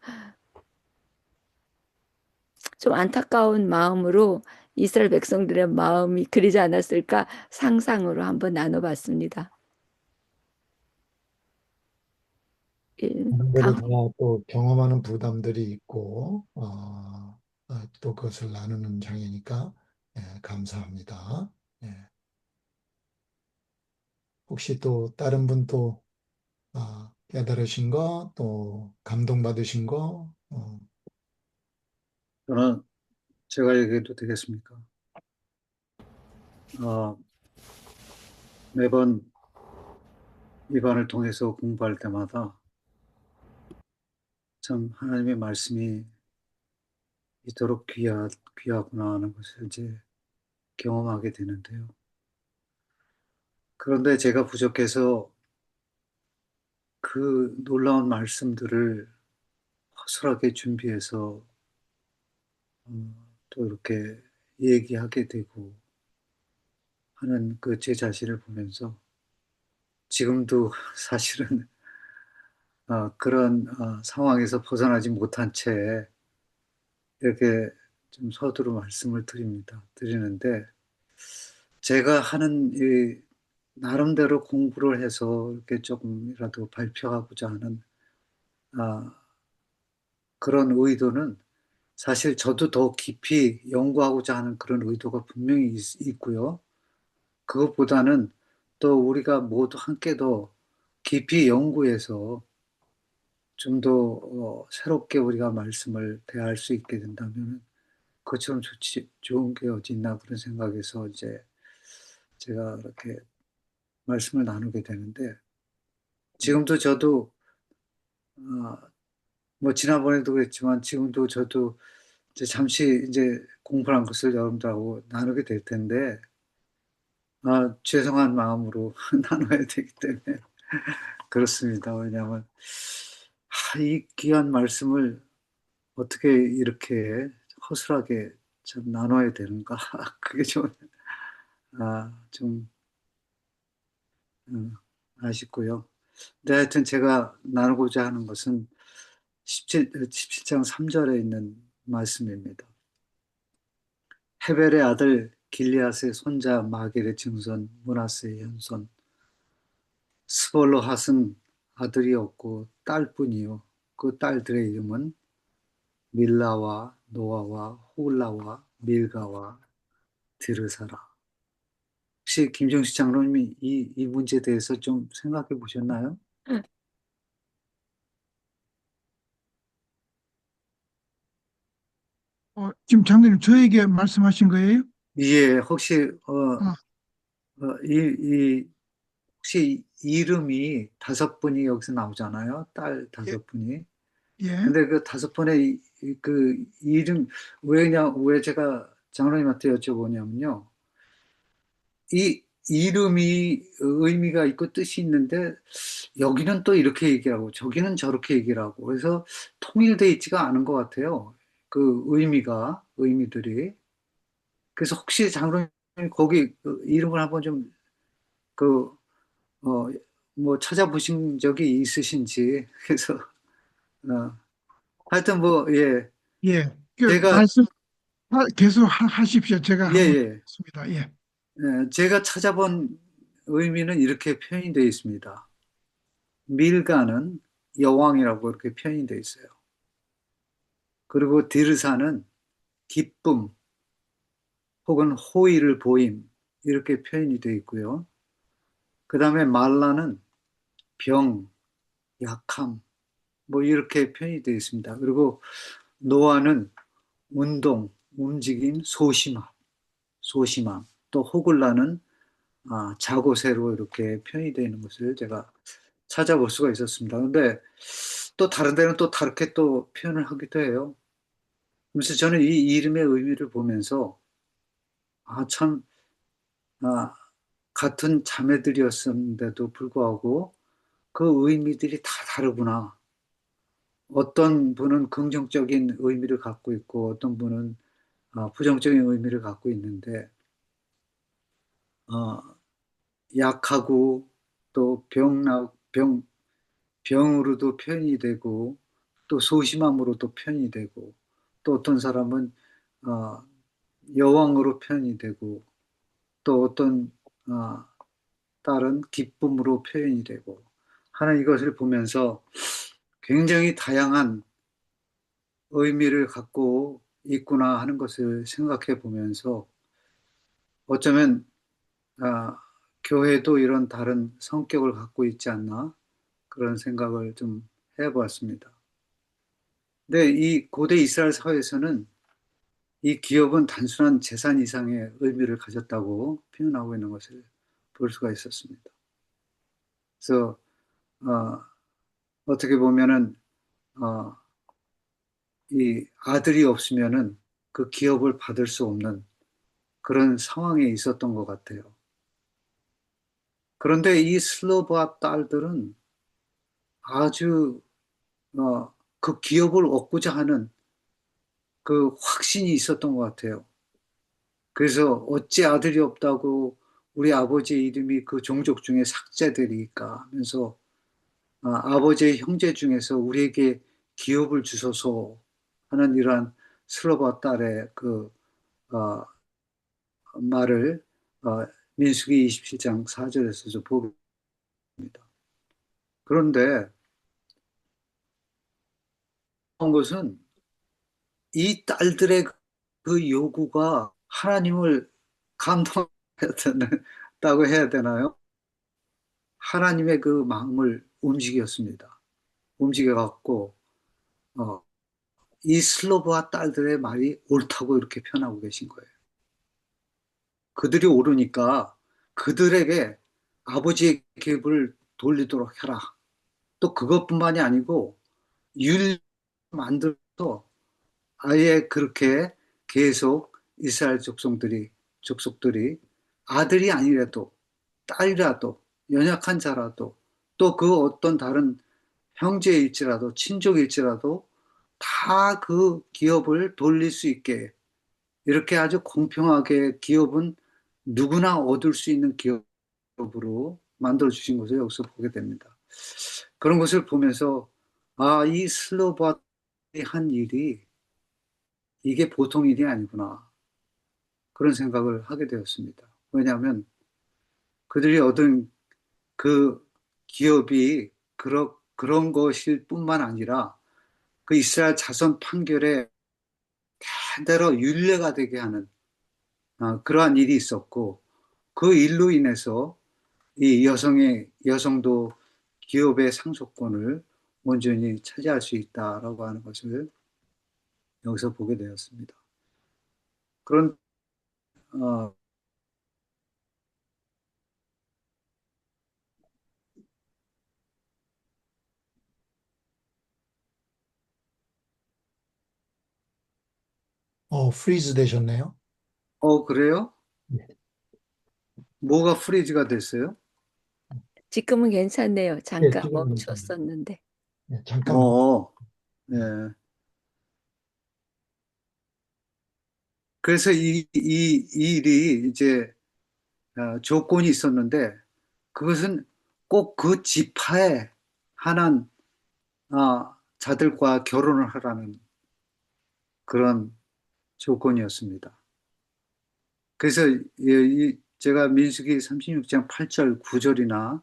좀 안타까운 마음으로 이스라엘 백성들의 마음이 그리지 않았을까 상상으로 한번 나눠봤습니다. 예, 사람들이 다음. 다 또 경험하는 부담들이 있고 또 그것을 나누는 장이니까 감사합니다. 예. 혹시 또 다른 분 또 깨달으신 거, 또 감동받으신 거, 저는 제가 얘기해도 되겠습니까? 매번 이반을 통해서 공부할 때마다 참 하나님의 말씀이 이토록 귀하구나 하는 것을 이제 경험하게 되는데요. 그런데 제가 부족해서 그 놀라운 말씀들을 허술하게 준비해서 또 이렇게 얘기하게 되고 하는 그 제 자신을 보면서 지금도 사실은 그런 상황에서 벗어나지 못한 채 이렇게 좀 서두로 말씀을 드리는데 제가 하는 이 나름대로 공부를 해서 이렇게 조금이라도 발표하고자 하는 그런 의도는 사실 저도 더 깊이 연구하고자 하는 그런 의도가 분명히 있고요. 그것보다는 또 우리가 모두 함께 더 깊이 연구해서 좀 더 새롭게 우리가 말씀을 대할 수 있게 된다면 그것처럼 좋은 게 어디 있나 그런 생각에서 이제 제가 이렇게 말씀을 나누게 되는데 지금도 저도 뭐 지난번에도 그랬지만 지금도 저도 이제 잠시 이제 공부한 것을 여러분들하고 나누게 될 텐데 죄송한 마음으로 나눠야 되기 때문에 그렇습니다. 왜냐하면 이 귀한 말씀을 어떻게 이렇게 허술하게 참 나눠야 되는가 그게 좀 아쉽고요. 근데 하여튼 제가 나누고자 하는 것은 17장 3절에 있는 말씀입니다. 헤벨의 아들 길리앗의 손자 마길의 증손 므낫세의 현손 스볼로핫은 아들이 없고 딸뿐이요 그 딸들의 이름은 밀라와 노아와 홀라와 밀가와 드르사라. 혹시 김정식 장로님이 이 문제에 대해서 좀 생각해 보셨나요? 지금 장로님 저에게 말씀하신 거예요? 예, 혹시 아, 혹시 이름이 5분이 여기서 나오잖아요. 딸 예, 5분이. 예. 근데 그 5분의 그 이름 왜 제가 장로님한테 여쭤보냐면요. 이 이름이 의미가 있고 뜻이 있는데 여기는 또 이렇게 얘기하고 저기는 저렇게 얘기를 하고 그래서 통일돼 있지가 않은 것 같아요. 그 의미들이. 그래서 혹시 장로님 거기 그 이름을 한번 좀 그, 뭐 찾아보신 적이 있으신지 그래서 하여튼 뭐 예. 예. 제가 말씀 계속 하십시오. 제가 예, 한번 예. 듣겠습니다. 예. 제가 찾아본 의미는 이렇게 표현이 되어 있습니다. 밀가는 여왕이라고 이렇게 표현이 되어 있어요. 그리고 디르사는 기쁨 혹은 호의를 보임 이렇게 표현이 되어 있고요. 그 다음에 말라는 병, 약함 뭐 이렇게 표현이 되어 있습니다. 그리고 노아는 운동, 움직임, 소심함. 또 호글라는 자고새로 이렇게 표현이 되어 있는 것을 제가 찾아볼 수가 있었습니다. 근데 또 다른 데는 또 다르게 또 표현을 하기도 해요. 그래서 저는 이 이름의 의미를 보면서 참 같은 자매들이었는데도 불구하고 그 의미들이 다 다르구나. 어떤 분은 긍정적인 의미를 갖고 있고 어떤 분은 부정적인 의미를 갖고 있는데 어, 약하고 또 병으로도 표현이 되고 또 소심함으로도 표현이 되고 또 어떤 사람은 어, 여왕으로 표현이 되고 또 어떤 딸은 기쁨으로 표현이 되고 하는 이것을 보면서 굉장히 다양한 의미를 갖고 있구나 하는 것을 생각해 보면서 어쩌면 교회도 이런 다른 성격을 갖고 있지 않나 그런 생각을 좀 해보았습니다. 근데 이 고대 이스라엘 사회에서는 이 기업은 단순한 재산 이상의 의미를 가졌다고 표현하고 있는 것을 볼 수가 있었습니다. 그래서 어떻게 보면은 이 아들이 없으면은 그 기업을 받을 수 없는 그런 상황에 있었던 것 같아요. 그런데 이 슬로바 딸들은 아주 그 기업을 얻고자 하는 그 확신이 있었던 것 같아요. 그래서 어찌 아들이 없다고 우리 아버지의 이름이 그 종족 중에 삭제되리까 하면서 아버지의 형제 중에서 우리에게 기업을 주소서 하는 이러한 슬로바 딸의 그 말을 민수기 27장 4절에서 보게 됩니다. 그런데 한 것은 이 딸들의 그 요구가 하나님을 감동했다고 해야 되나요? 하나님의 그 마음을 움직였습니다. 움직여갖고 이 슬로브와 딸들의 말이 옳다고 이렇게 표현하고 계신 거예요. 그들이 옳으니까 그들에게 아버지의 계급을 돌리도록 해라. 또 그것뿐만이 아니고 율 만들어서 아예 그렇게 계속 이스라엘 족속들이 아들이 아니라도 딸이라도 연약한 자라도 또 그 어떤 다른 형제일지라도 친족일지라도 다 그 기업을 돌릴 수 있게 이렇게 아주 공평하게 기업은 누구나 얻을 수 있는 기업으로 만들어 주신 것을 여기서 보게 됩니다. 그런 것을 보면서 이 슬로바들이 한 일이 이게 보통 일이 아니구나 그런 생각을 하게 되었습니다. 왜냐하면 그들이 얻은 그 기업이 그런 것일 뿐만 아니라 그 이스라엘 자손 판결에 대대로 율례가 되게 하는 그러한 일이 있었고 그 일로 인해서 이 여성도 기업의 상속권을 온전히 차지할 수 있다라고 하는 것을 여기서 보게 되었습니다. 그런 프리즈 되셨네요. 그래요? 네. 뭐가 프리즈가 됐어요? 지금은 괜찮네요. 예, 잠깐 지금은 괜찮아요. 멈췄었는데. 예, 잠깐. 네. 그래서 이 일이 이제 조건이 있었는데 그것은 꼭 그 지파에 한한 자들과 결혼을 하라는 그런 조건이었습니다. 그래서 제가 민수기 36장 8절 9절이나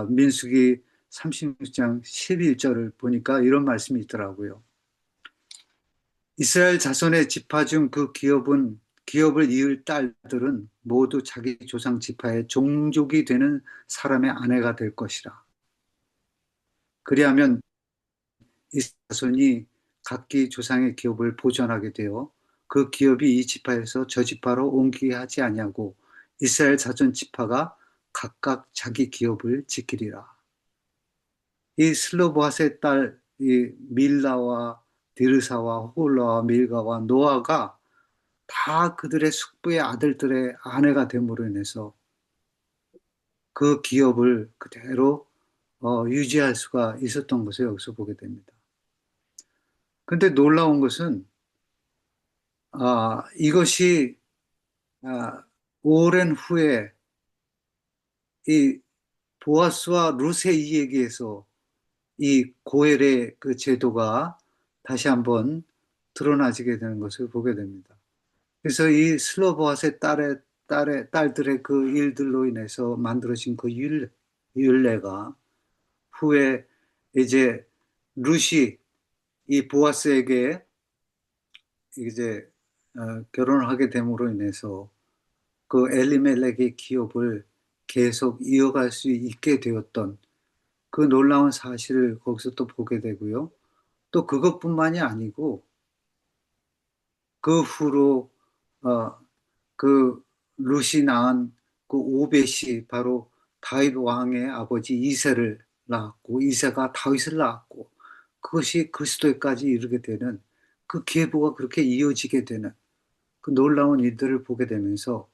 민수기 36장 11절을 보니까 이런 말씀이 있더라고요. 이스라엘 자손의 지파 중 그 기업을 이을 딸들은 모두 자기 조상 지파의 종족이 되는 사람의 아내가 될 것이라. 그리하면 이 자손이 각기 조상의 기업을 보존하게 되어 그 기업이 이 지파에서 저 지파로 옮기게 하지 아니하고 이스라엘 자손 지파가 각각 자기 기업을 지키리라. 이 슬로보핫의 딸 이 밀라와 디르사와 호글라와 밀가와 노아가 다 그들의 숙부의 아들들의 아내가 됨으로 인해서 그 기업을 그대로 유지할 수가 있었던 것을 여기서 보게 됩니다. 근데 놀라운 것은 이것이 오랜 후에 이 보아스와 루세 이야기에서 이 고엘의 그 제도가 다시 한번 드러나지게 되는 것을 보게 됩니다. 그래서 이 슬로보아스의 딸들의 그 일들로 인해서 만들어진 그 율례가 후에 이제 룻이 이 보아스에게 이제 결혼을 하게 됨으로 인해서 그 엘리멜렉의 기업을 계속 이어갈 수 있게 되었던 그 놀라운 사실을 거기서 또 보게 되고요. 또 그것뿐만이 아니고 그 후로 그 룻이 낳은 그 오벳이 바로 다윗 왕의 아버지 이새를 낳았고 이새가 다윗을 낳았고 그것이 그리스도에까지 이르게 되는 그 계보가 그렇게 이어지게 되는 그 놀라운 일들을 보게 되면서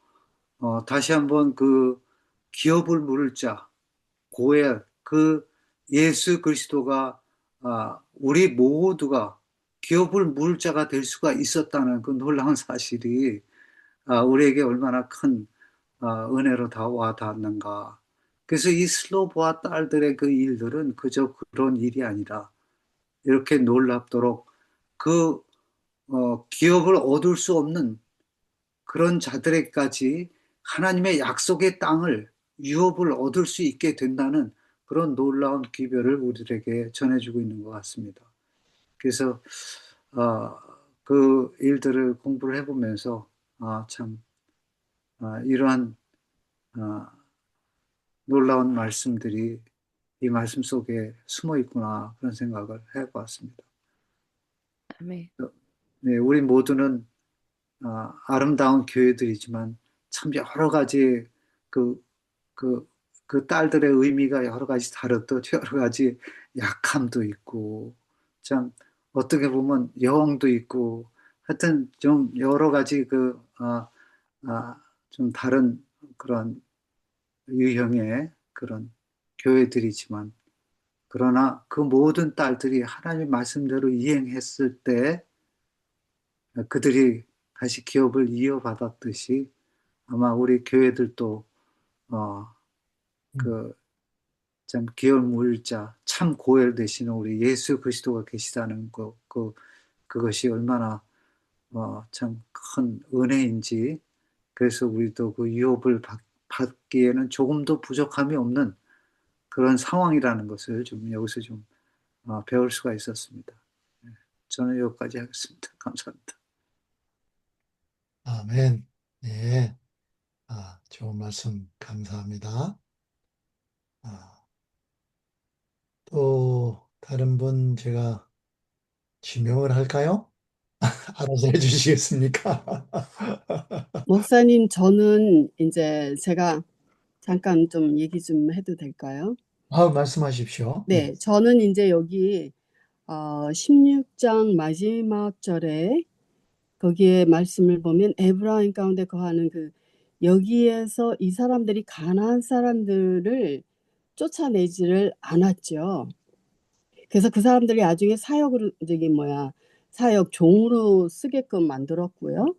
다시 한번 그 기업을 물을 자 고엘 그 예수 그리스도가 우리 모두가 기업을 물을 자가 될 수가 있었다는 그 놀라운 사실이 우리에게 얼마나 큰 은혜로 와 닿았는가. 그래서 이 슬로보아 딸들의 그 일들은 그저 그런 일이 아니라 이렇게 놀랍도록 그 기업을 얻을 수 없는 그런 자들에게까지 하나님의 약속의 땅을 유업을 얻을 수 있게 된다는 그런 놀라운 기별을 우리들에게 전해주고 있는 것 같습니다. 그래서 그 일들을 공부를 해보면서 참 이러한 놀라운 말씀들이 이 말씀 속에 숨어 있구나 그런 생각을 해보았습니다. 아멘. 네, 우리 모두는 아름다운 교회들이지만 참 여러 가지 그, 그 딸들의 의미가 여러 가지 다르듯 여러 가지 약함도 있고 참 어떻게 보면 여왕도 있고 하여튼 좀 여러 가지 좀 다른 그런 유형의 그런 교회들이지만 그러나 그 모든 딸들이 하나님 말씀대로 이행했을 때 그들이 다시 기업을 이어받았듯이 아마 우리 교회들도 참 기업무일자 참 고엘 되시는 우리 예수 그리스도가 계시다는 그것이 얼마나 참 큰 은혜인지 그래서 우리도 그 유업을 받기에는 조금도 부족함이 없는 그런 상황이라는 것을 좀 여기서 좀 배울 수가 있었습니다. 저는 여기까지 하겠습니다. 감사합니다. 아멘. 네. 좋은 말씀 감사합니다. 또 다른 분 제가 지명을 할까요? 알아서 해주시겠습니까? 목사님, 저는 이제 제가 잠깐 좀 얘기 좀 해도 될까요? 말씀하십시오. 네, 저는 이제 여기 16장 마지막 절에 거기에 말씀을 보면 에브라임 가운데 거하는 여기에서 이 사람들이 가나안 사람들을 쫓아내지를 않았죠. 그래서 그 사람들이 나중에 사역 종으로 쓰게끔 만들었고요.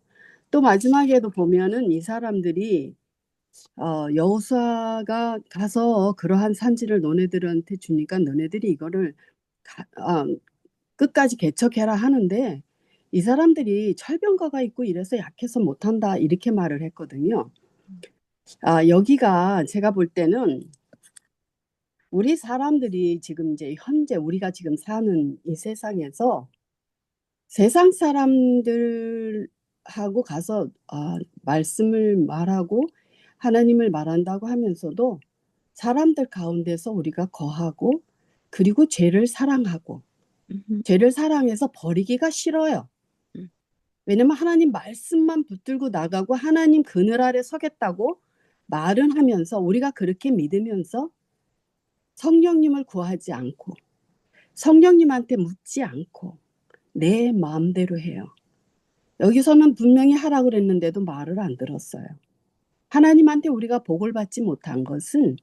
또 마지막에도 보면은 이 사람들이 여호수아가 가서 그러한 산지를 너네들한테 주니까 너네들이 이거를 끝까지 개척해라 하는데 이 사람들이 철병거가 있고 이래서 약해서 못한다 이렇게 말을 했거든요. 여기가 제가 볼 때는 우리 사람들이 지금 이제 현재 우리가 지금 사는 이 세상에서 세상 사람들하고 가서 말씀을 말하고 하나님을 말한다고 하면서도 사람들 가운데서 우리가 거하고 그리고 죄를 사랑하고 죄를 사랑해서 버리기가 싫어요. 왜냐면 하나님 말씀만 붙들고 나가고 하나님 그늘 아래 서겠다고 말은 하면서 우리가 그렇게 믿으면서 성령님을 구하지 않고 성령님한테 묻지 않고 내 마음대로 해요. 여기서는 분명히 하라고 그랬는데도 말을 안 들었어요. 하나님한테 우리가 복을 받지 못한 것은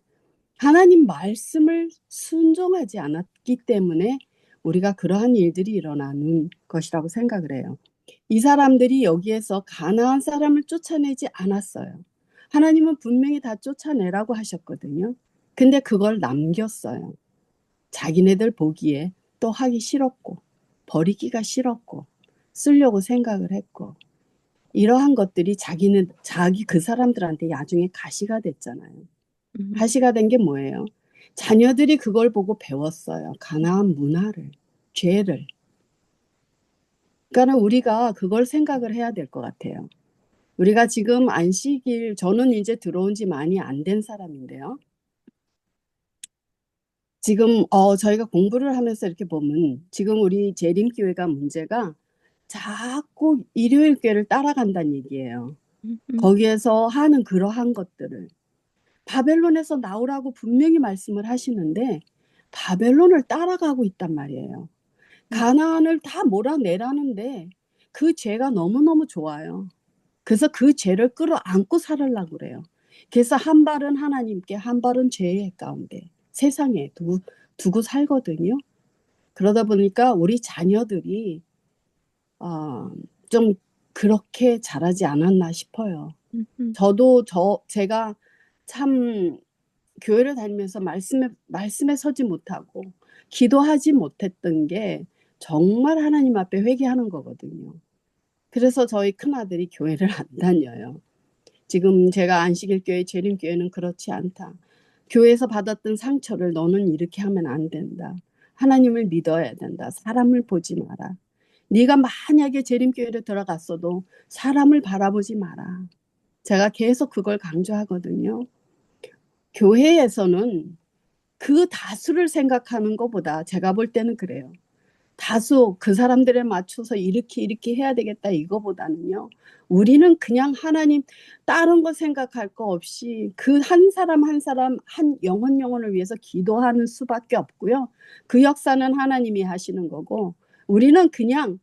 하나님 말씀을 순종하지 않았기 때문에 우리가 그러한 일들이 일어나는 것이라고 생각을 해요. 이 사람들이 여기에서 가나안 사람을 쫓아내지 않았어요. 하나님은 분명히 다 쫓아내라고 하셨거든요. 근데 그걸 남겼어요. 자기네들 보기에 또 하기 싫었고 버리기가 싫었고 쓰려고 생각을 했고 이러한 것들이 자기 그 사람들한테 나중에 가시가 됐잖아요. 가시가 된 게 뭐예요? 자녀들이 그걸 보고 배웠어요. 가나안 문화를, 죄를. 그러니까 우리가 그걸 생각을 해야 될 것 같아요. 우리가 지금 안식일, 저는 이제 들어온 지 많이 안 된 사람인데요. 지금 저희가 공부를 하면서 이렇게 보면 지금 우리 재림교회가 문제가 자꾸 일요일 교회를 따라간다는 얘기예요. 거기에서 하는 그러한 것들을 바벨론에서 나오라고 분명히 말씀을 하시는데 바벨론을 따라가고 있단 말이에요. 가나안을 다 몰아내라는데 그 죄가 너무너무 좋아요. 그래서 그 죄를 끌어안고 살으려고 그래요. 그래서 한 발은 하나님께 한 발은 죄의 가운데 세상에 두고 살거든요. 그러다 보니까 우리 자녀들이 좀 그렇게 자라지 않았나 싶어요. 제가 참 교회를 다니면서 말씀에 서지 못하고 기도하지 못했던 게 정말 하나님 앞에 회개하는 거거든요. 그래서 저희 큰아들이 교회를 안 다녀요. 지금 제가 안식일교회 재림교회는 그렇지 않다. 교회에서 받았던 상처를 너는 이렇게 하면 안 된다. 하나님을 믿어야 된다. 사람을 보지 마라. 네가 만약에 재림교회를 들어갔어도 사람을 바라보지 마라. 제가 계속 그걸 강조하거든요. 교회에서는 그 다수를 생각하는 것보다 제가 볼 때는 그래요. 다수 그 사람들에 맞춰서 이렇게 해야 되겠다 이거보다는요. 우리는 그냥 하나님 다른 거 생각할 거 없이 그 한 사람 한 사람 한 영혼을 위해서 기도하는 수밖에 없고요. 그 역사는 하나님이 하시는 거고 우리는 그냥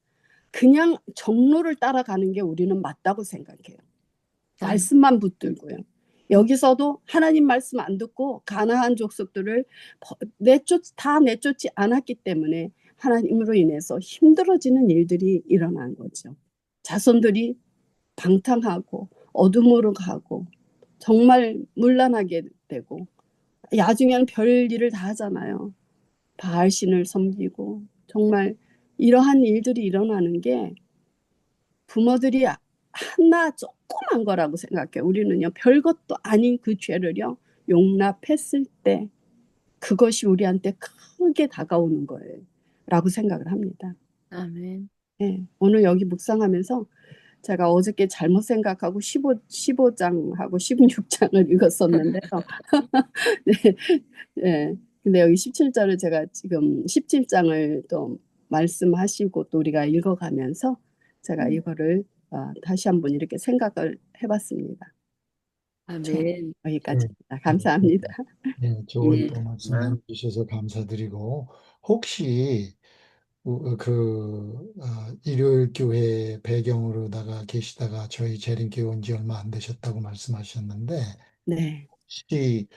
정로를 따라가는 게 우리는 맞다고 생각해요. 말씀만 붙들고요. 여기서도 하나님 말씀 안 듣고 가나안 족속들을 다 내쫓지 않았기 때문에 하나님으로 인해서 힘들어지는 일들이 일어난 거죠. 자손들이 방탕하고 어둠으로 가고 정말 문란하게 되고 나중에는 별일을 다 하잖아요. 바알신을 섬기고 정말 이러한 일들이 일어나는 게 부모들이 하나 조그만 거라고 생각해요. 우리는요 별것도 아닌 그 죄를요 용납했을 때 그것이 우리한테 크게 다가오는 거예요. 라고 생각을 합니다. 아멘. 네, 오늘 여기 묵상하면서 제가 어저께 잘못 생각하고 15장하고 16장을 읽었었는데요. 네, 네. 근데 여기 17절을 제가 지금 17장을 또 말씀하시고 또 우리가 읽어가면서 제가 이거를 다시 한번 이렇게 생각을 해봤습니다. 아멘. 여기까지입니다. 감사합니다. 좋은 예. 또 말씀 나눠주셔서 감사드리고 혹시 일요일 교회 배경으로다가 계시다가 저희 재림교회 온 지 얼마 안 되셨다고 말씀하셨는데 네. 혹시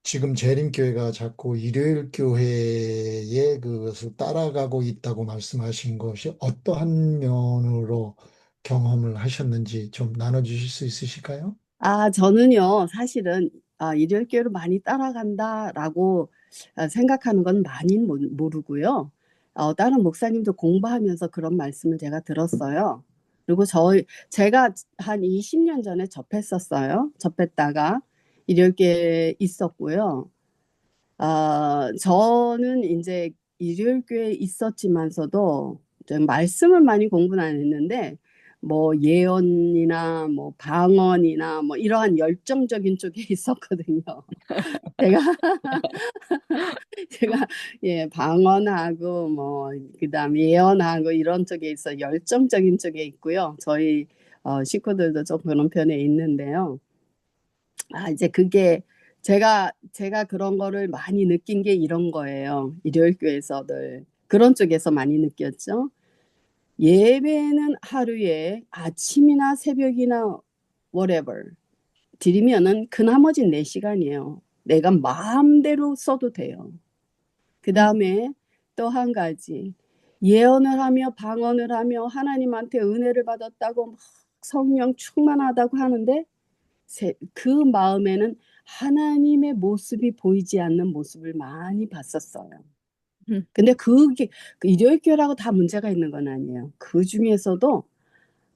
지금 재림교회가 자꾸 일요일 교회의 그것을 따라가고 있다고 말씀하신 것이 어떠한 면으로 경험을 하셨는지 좀 나눠주실 수 있으실까요? 저는요, 사실은, 일요일 교회로 많이 따라간다라고 생각하는 건 많이 모르고요. 다른 목사님도 공부하면서 그런 말씀을 제가 들었어요. 그리고 제가 한 20년 전에 접했다가 일요일 교회에 있었고요. 저는 이제 일요일 교회에 있었지만서도 좀 말씀을 많이 공부는 안 했는데 뭐 예언이나 뭐 방언이나 뭐 이러한 열정적인 쪽에 있었거든요. 제가 예 방언하고 뭐 그다음 예언하고 이런 쪽에 있어 열정적인 쪽에 있고요. 저희 식구들도 좀 그런 편에 있는데요. 이제 그게 제가 그런 거를 많이 느낀 게 이런 거예요. 일요일 교회에서들 그런 쪽에서 많이 느꼈죠. 예배는 하루에 아침이나 새벽이나 whatever 드리면은 그 나머지 4시간이에요. 내가 마음대로 써도 돼요. 그 다음에 또 한 가지 예언을 하며 방언을 하며 하나님한테 은혜를 받았다고 막 성령 충만하다고 하는데 그 마음에는 하나님의 모습이 보이지 않는 모습을 많이 봤었어요. 근데 그게 일요일 교회라고 다 문제가 있는 건 아니에요. 그 중에서도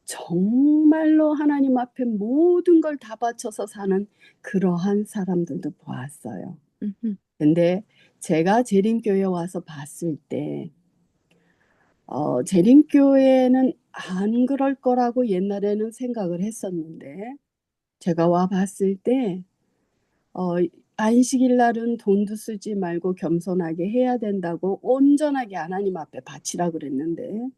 정말로 하나님 앞에 모든 걸 다 바쳐서 사는 그러한 사람들도 보았어요. 근데 제가 재림교회에 와서 봤을 때 재림교회는 안 그럴 거라고 옛날에는 생각을 했었는데 제가 와 봤을 때 안식일 날은 돈도 쓰지 말고 겸손하게 해야 된다고 온전하게 하나님 앞에 바치라 그랬는데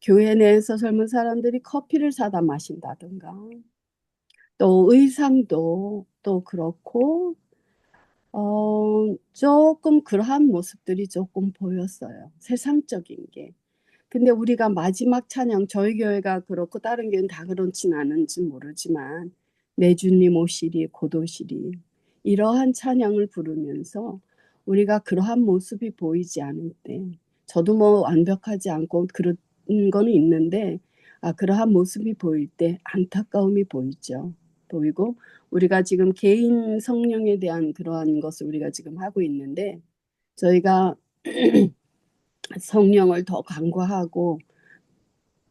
교회 내에서 젊은 사람들이 커피를 사다 마신다든가 또 의상도 또 그렇고 조금 그러한 모습들이 조금 보였어요. 세상적인 게. 근데 우리가 마지막 찬양 저희 교회가 그렇고 다른 교회는 다 그렇진 않은지 모르지만 내 주님 오시리 곧 오시리 이러한 찬양을 부르면서 우리가 그러한 모습이 보이지 않을 때 저도 뭐 완벽하지 않고 그런 거는 있는데 그러한 모습이 보일 때 안타까움이 보이죠. 보이고 우리가 지금 개인 성령에 대한 그러한 것을 우리가 지금 하고 있는데 저희가 성령을 더 간구하고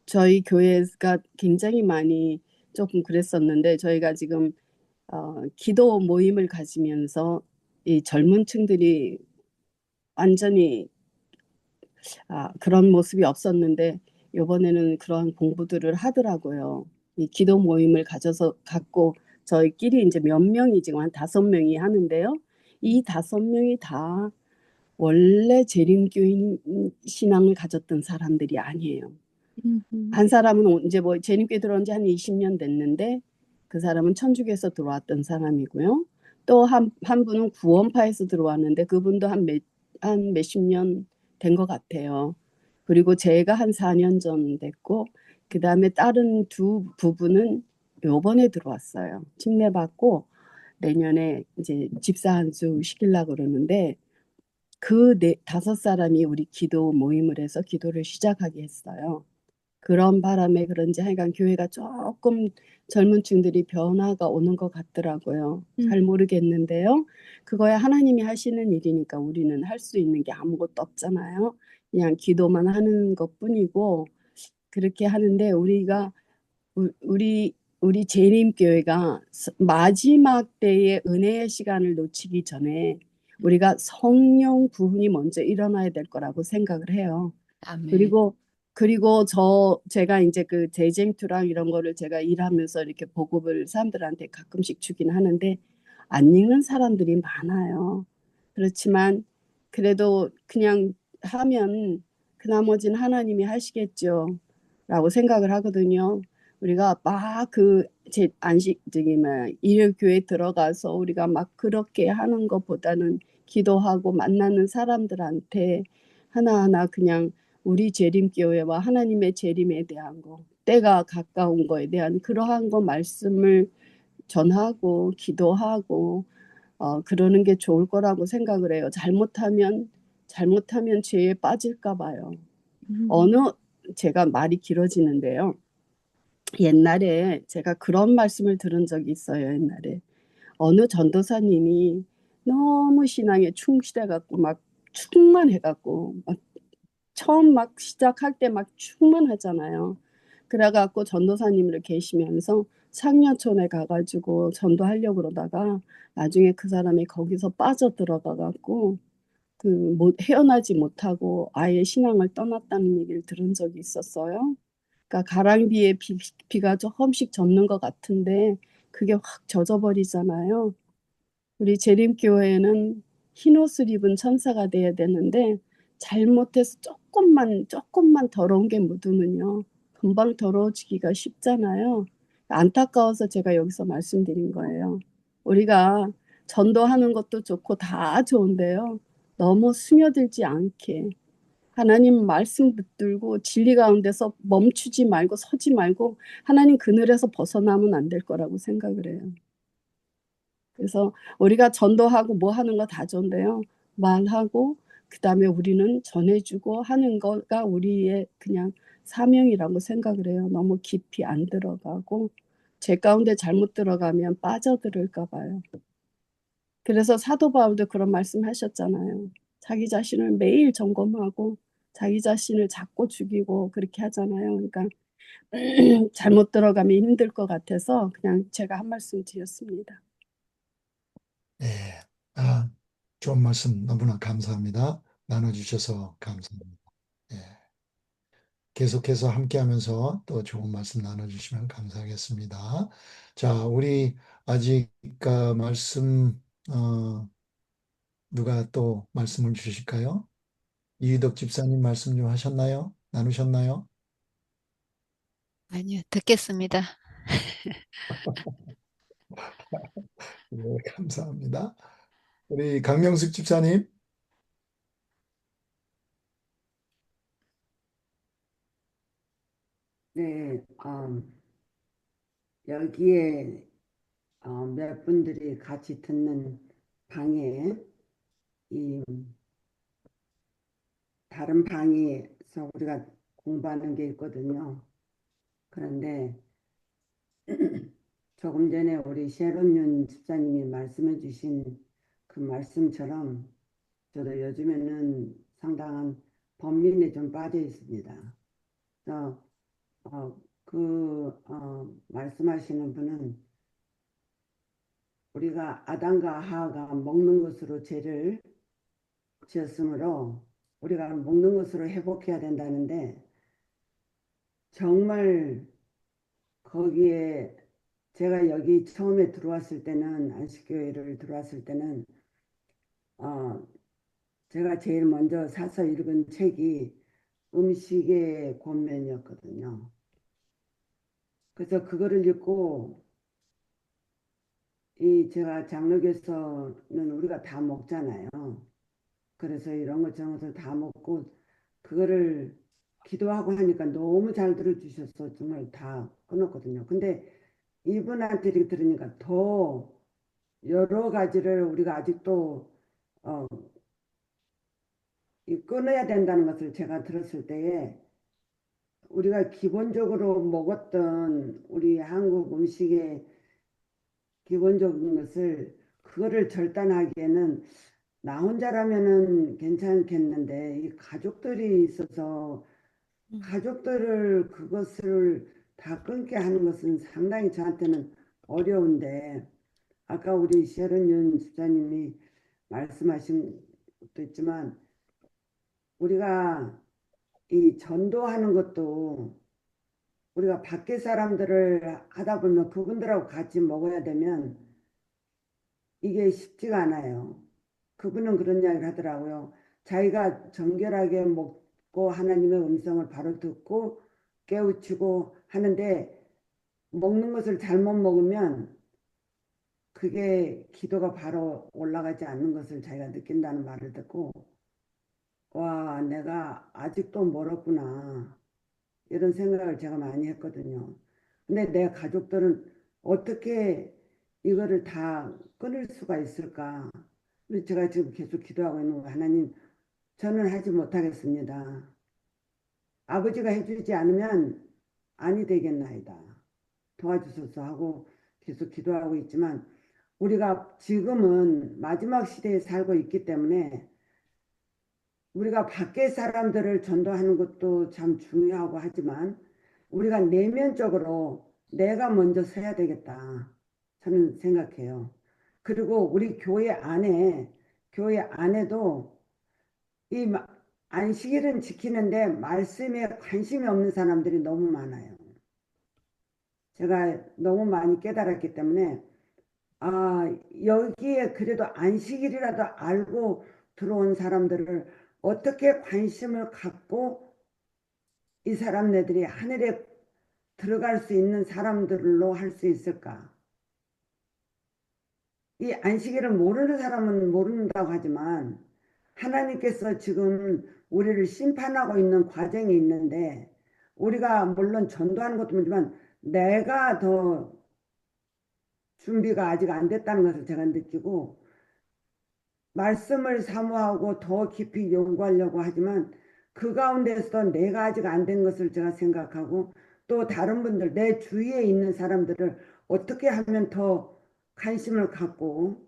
저희 교회가 굉장히 많이 조금 그랬었는데 저희가 지금 기도 모임을 가지면서 이 젊은 층들이 완전히 그런 모습이 없었는데 이번에는 그런 공부들을 하더라고요. 이 기도 모임을 갖고 저희끼리 이제 몇 명이 지금 한 5명이 하는데요. 이 5명이 다 원래 재림교인 신앙을 가졌던 사람들이 아니에요. 한 사람은 이제 뭐 재림교에 들어온 지 한 20년 됐는데 그 사람은 천주교에서 들어왔던 사람이고요. 또 한 분은 구원파에서 들어왔는데 그분도 한 몇십 년 된 것 같아요. 그리고 제가 한 4년 전 됐고 그다음에 다른 두 부부는 요번에 들어왔어요. 침례받고 내년에 이제 집사 한수 시키려고 그러는데 그 5사람이 우리 기도 모임을 해서 기도를 시작하게 했어요. 그런 바람에 그런지 하여간 교회가 조금 젊은 층들이 변화가 오는 것 같더라고요. 잘 모르겠는데요. 그거야 하나님이 하시는 일이니까 우리는 할 수 있는 게 아무것도 없잖아요. 그냥 기도만 하는 것뿐이고 그렇게 하는데 우리 재림교회가 마지막 때의 은혜의 시간을 놓치기 전에 우리가 성령 부흥이 먼저 일어나야 될 거라고 생각을 해요. 아멘. 그리고 제가 이제 그 재쟁투랑 이런 거를 제가 일하면서 이렇게 보급을 사람들한테 가끔씩 주긴 하는데 안 읽는 사람들이 많아요. 그렇지만 그래도 그냥 하면 그 나머지는 하나님이 하시겠죠. 라고 생각을 하거든요. 우리가 막 일요일 교회 들어가서 우리가 막 그렇게 하는 것보다는 기도하고 만나는 사람들한테 하나하나 그냥 우리 재림교회와 하나님의 재림에 대한 거, 때가 가까운 거에 대한 그러한 거 말씀을 전하고 기도하고 그러는 게 좋을 거라고 생각을 해요. 잘못하면 죄에 빠질까 봐요. 제가 말이 길어지는데요. 옛날에 제가 그런 말씀을 들은 적이 있어요. 옛날에 어느 전도사님이 너무 신앙에 충실해갖고 막 충만해갖고 처음 막 시작할 때 막 충만하잖아요. 그래갖고 전도사님으로 계시면서 상려촌에 가가지고 전도하려고 그러다가 나중에 그 사람이 거기서 빠져들어가갖고 헤어나지 못하고 아예 신앙을 떠났다는 얘기를 들은 적이 있었어요. 그러니까 가랑비에 비가 조금씩 젖는 것 같은데 그게 확 젖어버리잖아요. 우리 재림교회는 흰옷을 입은 천사가 돼야 되는데 잘못해서 조금만 더러운 게 묻으면요. 금방 더러워지기가 쉽잖아요. 안타까워서 제가 여기서 말씀드린 거예요. 우리가 전도하는 것도 좋고 다 좋은데요. 너무 스며들지 않게 하나님 말씀 붙들고 진리 가운데서 멈추지 말고 서지 말고 하나님 그늘에서 벗어나면 안 될 거라고 생각을 해요. 그래서 우리가 전도하고 뭐 하는 거 다 좋은데요. 말하고 그다음에 우리는 전해주고 하는 거가 우리의 그냥 사명이라고 생각을 해요. 너무 깊이 안 들어가고 제 가운데 잘못 들어가면 빠져들을까 봐요. 그래서 사도 바울도 그런 말씀하셨잖아요. 자기 자신을 매일 점검하고 자기 자신을 잡고 죽이고 그렇게 하잖아요. 그러니까 잘못 들어가면 힘들 것 같아서 그냥 제가 한 말씀 드렸습니다. 예. 좋은 말씀 너무나 감사합니다. 나눠주셔서 감사합니다. 예. 계속해서 함께하면서 또 좋은 말씀 나눠주시면 감사하겠습니다. 자, 우리 아직 말씀 누가 또 말씀을 주실까요? 이유덕 집사님 말씀 좀 하셨나요? 나누셨나요? 아니요, 듣겠습니다. 네, 감사합니다. 우리 강명숙 집사님. 네, 여기에 몇 분들이 같이 듣는 방에 이 다른 방에서 우리가 공부하는 게 있거든요. 그런데 조금 전에 우리 셰론윤 집사님이 말씀해 주신 그 말씀처럼 저도 요즘에는 상당한 범민에 좀 빠져 있습니다. 그래서 말씀하시는 분은 우리가 아담과 하와가 먹는 것으로 죄를 지었으므로 우리가 먹는 것으로 회복해야 된다는데 정말 거기에 제가 여기 처음에 들어왔을 때는 안식교회를 들어왔을 때는 제가 제일 먼저 사서 읽은 책이 음식의 권면이었거든요. 그래서 그거를 읽고 제가 장로교에서는 우리가 다 먹잖아요. 그래서 이런 것 저런 것을 다 먹고 그거를 기도하고 하니까 너무 잘 들어주셔서 정말 다 끊었거든요. 근데 이분한테 이렇게 들으니까 더 여러 가지를 우리가 아직도 끊어야 된다는 것을 제가 들었을 때에 우리가 기본적으로 먹었던 우리 한국 음식의 기본적인 것을 그거를 절단하기에는 나 혼자라면은 괜찮겠는데 이 가족들이 있어서 가족들을 그것을 다 끊게 하는 것은 상당히 저한테는 어려운데 아까 우리 셰런윤 집사님이 말씀하신 것도 있지만 우리가 이 전도하는 것도 우리가 밖에 사람들을 하다 보면 그분들하고 같이 먹어야 되면 이게 쉽지가 않아요. 그분은 그런 이야기를 하더라고요. 자기가 정결하게 먹고 하나님의 음성을 바로 듣고 깨우치고 하는데 먹는 것을 잘못 먹으면 그게 기도가 바로 올라가지 않는 것을 자기가 느낀다는 말을 듣고 와, 내가 아직도 멀었구나. 이런 생각을 제가 많이 했거든요. 근데 내 가족들은 어떻게 이거를 다 끊을 수가 있을까? 그래서 제가 지금 계속 기도하고 있는 거 하나님, 저는 하지 못하겠습니다. 아버지가 해주지 않으면 아니 되겠나이다. 도와주소서 하고 계속 기도하고 있지만 우리가 지금은 마지막 시대에 살고 있기 때문에 우리가 밖에 사람들을 전도하는 것도 참 중요하고 하지만 우리가 내면적으로 내가 먼저 서야 되겠다. 저는 생각해요. 그리고 우리 교회 안에도 이 안식일은 지키는데 말씀에 관심이 없는 사람들이 너무 많아요. 제가 너무 많이 깨달았기 때문에 여기에 그래도 안식일이라도 알고 들어온 사람들을 어떻게 관심을 갖고 이 사람네들이 하늘에 들어갈 수 있는 사람들로 할 수 있을까? 이 안식일을 모르는 사람은 모른다고 하지만 하나님께서 지금 우리를 심판하고 있는 과정이 있는데 우리가 물론 전도하는 것도 문제지만 내가 더 준비가 아직 안 됐다는 것을 제가 느끼고 말씀을 사모하고 더 깊이 연구하려고 하지만 그 가운데서도 내가 아직 안 된 것을 제가 생각하고 또 다른 분들 내 주위에 있는 사람들을 어떻게 하면 더 관심을 갖고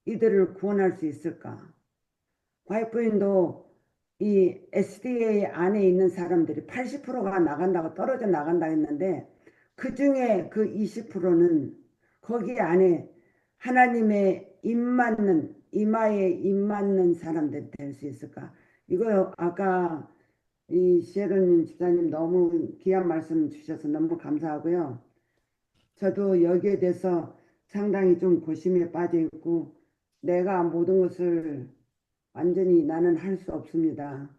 이들을 구원할 수 있을까? 와이프인도 이 SDA 안에 있는 사람들이 80%가 나간다고 떨어져 나간다 했는데 그 중에 그 20%는 거기 안에 하나님의 이마에 입 맞는 사람들이 될 수 있을까? 이거 아까 이 셰런님 집사님 너무 귀한 말씀 주셔서 너무 감사하고요. 저도 여기에 대해서 상당히 좀 고심에 빠져 있고 내가 모든 것을 완전히 나는 할 수 없습니다.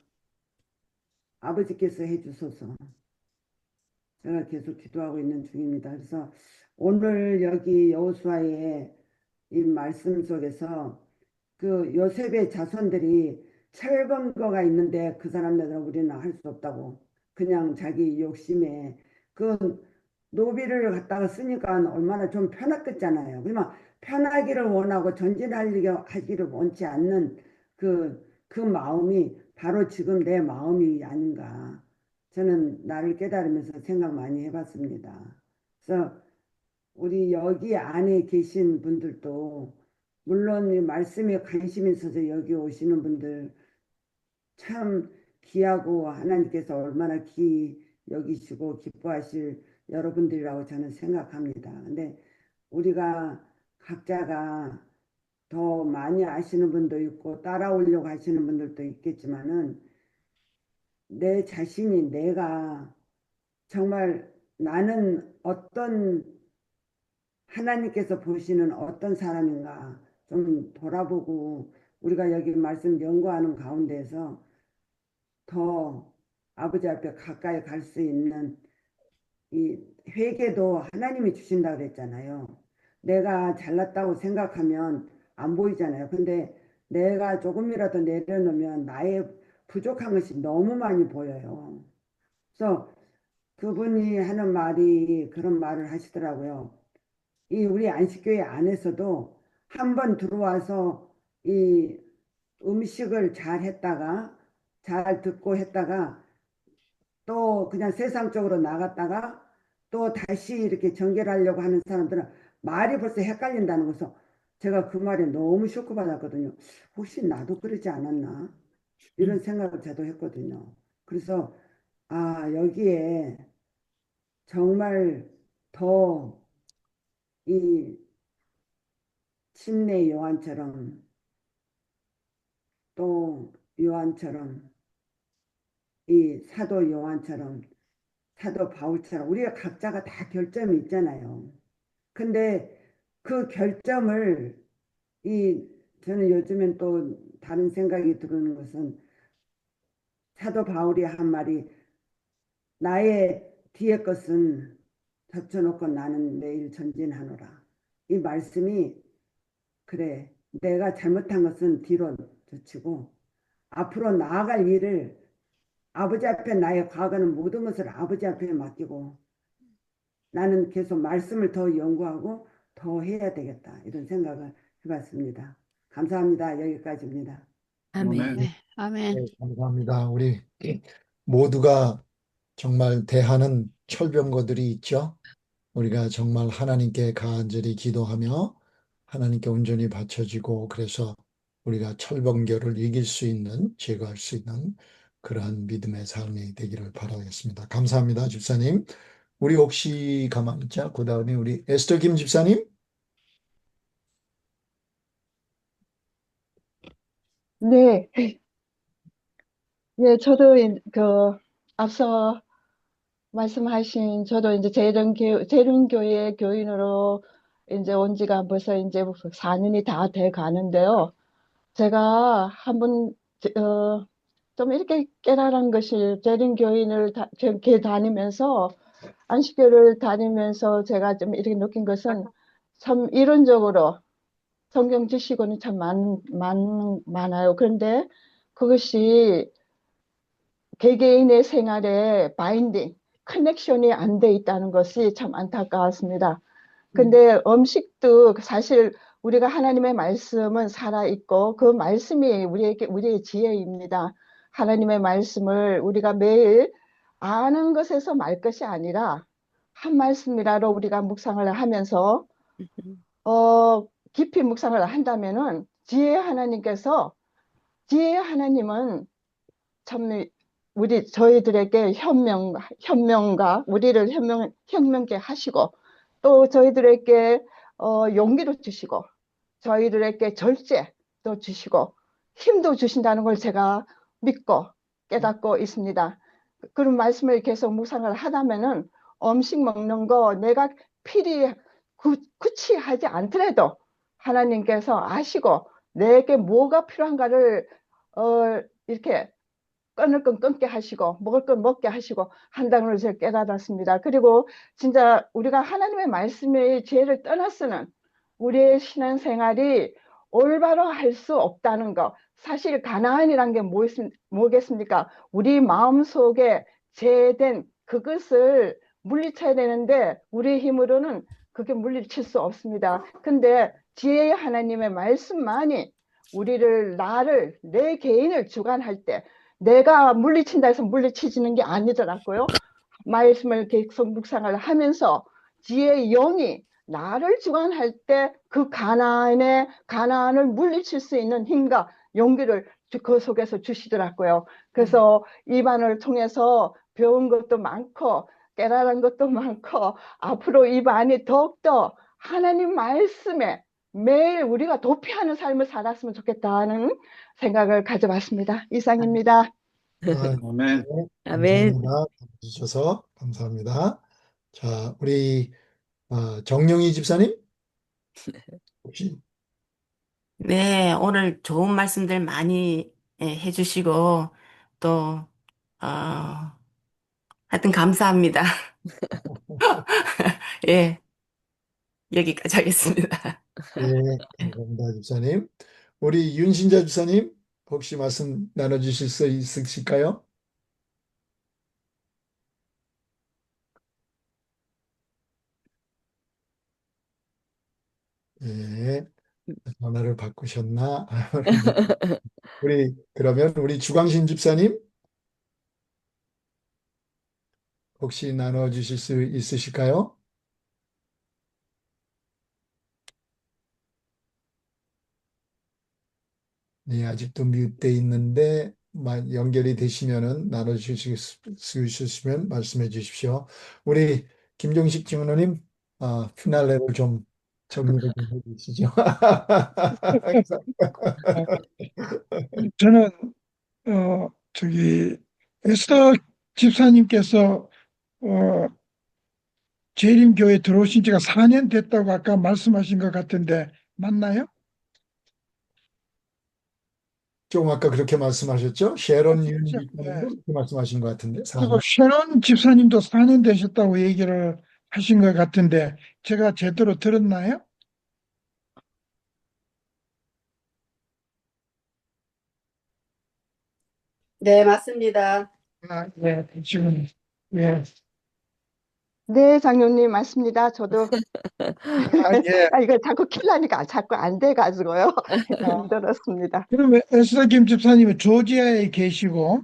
아버지께서 해주소서. 제가 계속 기도하고 있는 중입니다. 그래서 오늘 여기 여호수아의 이 말씀 속에서 그 요셉의 자손들이 철번 거가 있는데 그 사람들은 우리는 할 수 없다고 그냥 자기 욕심에 그 노비를 갖다가 쓰니까 얼마나 좀 편했겠잖아요. 그러면 편하기를 원하고 전진하기를 원치 않는 그 마음이 바로 지금 내 마음이 아닌가. 저는 나를 깨달으면서 생각 많이 해봤습니다. 그래서 우리 여기 안에 계신 분들도 물론 이 말씀에 관심이 있어서 여기 오시는 분들 참 귀하고 하나님께서 얼마나 여기시고 기뻐하실 여러분들이라고 저는 생각합니다. 근데 우리가 각자가 더 많이 아시는 분도 있고 따라오려고 하시는 분들도 있겠지만은 내 자신이 내가 정말 나는 어떤 하나님께서 보시는 어떤 사람인가 좀 돌아보고 우리가 여기 말씀 연구하는 가운데서 더 아버지 앞에 가까이 갈 수 있는 이 회개도 하나님이 주신다 그랬잖아요. 내가 잘났다고 생각하면 안 보이잖아요. 근데 내가 조금이라도 내려놓으면 나의 부족한 것이 너무 많이 보여요. 그래서 그분이 하는 말이 그런 말을 하시더라고요. 이 우리 안식교회 안에서도 한번 들어와서 이 음식을 잘 했다가 잘 듣고 했다가 또 그냥 세상적으로 나갔다가 또 다시 이렇게 전개하려고 하는 사람들은 말이 벌써 헷갈린다는 것을 제가 그 말에 너무 쇼크받았거든요. 혹시 나도 그러지 않았나? 이런 생각을 저도 했거든요. 그래서 여기에 정말 더 이 침례 요한처럼 또 요한처럼 이 사도 요한처럼 사도 바울처럼 우리가 각자가 다 결점이 있잖아요. 근데 그 결점을 저는 요즘엔 또 다른 생각이 드는 것은 사도 바울이 한 말이 나의 뒤의 것은 젖혀놓고 나는 내일 전진하노라. 이 말씀이 그래 내가 잘못한 것은 뒤로 젖히고 앞으로 나아갈 일을 아버지 앞에 나의 과거는 모든 것을 아버지 앞에 맡기고 나는 계속 말씀을 더 연구하고 더 해야 되겠다. 이런 생각을 해봤습니다. 감사합니다. 여기까지입니다. 아멘. 네, 아멘. 네, 감사합니다. 우리 모두가 정말 대하는 철병거들이 있죠. 우리가 정말 하나님께 간절히 기도하며 하나님께 온전히 바쳐지고 그래서 우리가 철병거를 이길 수 있는, 제거할 수 있는 그러한 믿음의 삶이 되기를 바라겠습니다. 감사합니다, 집사님. 우리 혹시 가만히 있자. 그 다음에 우리 에스더 김 집사님. 네, 예, 저도 앞서 말씀하신 저도 이제 재림교회 교인으로 이제 온 지가 벌써 이제 4년이 다 돼 가는데요. 제가 한번 좀 이렇게 깨달은 것이 재림교인을 이렇게 다니면서 안식교를 다니면서 제가 좀 이렇게 느낀 것은 참 이론적으로 성경 지식은 참 많아요. 그런데 그것이 개개인의 생활에 바인딩, 커넥션이 안 돼 있다는 것이 참 안타까웠습니다. 근데 음식도 사실 우리가 하나님의 말씀은 살아있고 그 말씀이 우리의 지혜입니다. 하나님의 말씀을 우리가 매일 아는 것에서 말 것이 아니라 한 말씀이라도 우리가 묵상을 하면서 깊이 묵상을 한다면은 지혜의 하나님은 참 저희들에게 현명과 우리를 현명케 하시고 또 저희들에게 용기도 주시고 저희들에게 절제도 주시고 힘도 주신다는 걸 제가 믿고 깨닫고 있습니다. 그런 말씀을 계속 묵상을 하다면은 음식 먹는 거 내가 필히 굳이 하지 않더라도 하나님께서 아시고 내게 뭐가 필요한가를 이렇게 끊을 건 끊게 하시고 먹을 건 먹게 하시고 한다는 걸 제가 깨달았습니다. 그리고 진짜 우리가 하나님의 말씀의 지혜를 떠나서는 우리의 신앙생활이 올바로 할 수 없다는 거. 사실 가나안이란 게 뭐겠습니까? 우리 마음속에 죄된 그것을 물리쳐야 되는데 우리의 힘으로는 그게 물리칠 수 없습니다. 근데 지혜의 하나님의 말씀만이 내 개인을 주관할 때 내가 물리친다 해서 물리치지는 게 아니더라고요. 말씀을 계속 묵상을 하면서 지혜의 영이 나를 주관할 때 그 가나안을 물리칠 수 있는 힘과 용기를 그 속에서 주시더라고요. 그래서 이 반을 통해서 배운 것도 많고 깨달은 것도 많고 앞으로 이 반이 더욱더 하나님 말씀에 매일 우리가 도피하는 삶을 살았으면 좋겠다는 생각을 가져봤습니다. 이상입니다. 아, 네, 아멘. 아멘. 감사합니다. 주셔서 감사합니다. 자, 우리 정영희 집사님 혹시 네, 오늘 좋은 말씀들 많이 해주시고 또 하여튼 감사합니다. 예, 여기까지 하겠습니다. 네, 감사합니다, 집사님. 우리 윤신자 집사님 혹시 말씀 나눠주실 수 있으실까요? 네, 전화를 바꾸셨나? 그러면 우리 주광신 집사님 혹시 나눠주실 수 있으실까요? 네, 아직도 뮤트돼 있는데 연결이 되시면은 나눠주실 수 있으시면 말씀해 주십시오. 우리 김종식 집사님, 피날레를 좀 정리를 좀 해주시죠. 저는 에스더 집사님께서 어, 재림교회 들어오신 지가 4년 됐다고 아까 말씀하신 것 같은데 맞나요? 좀 아까 그렇게 말씀하셨죠? 셰론 윤 그렇죠. 집사님도 네. 그렇게 말씀하신 것 같은데, 그리고 4년. sharon 집사님도 4년 되셨다고 얘기를 하신 것 같은데 제가 제대로 들었나요? 네, 맞습니다. 네, 지금 예, 네, 장로님 맞습니다. 저도 예. 이거 자꾸 킬라니까 자꾸 안 돼가지고요. 아, 힘들었습니다. 그러면 에스더 김 집사님은 조지아에 계시고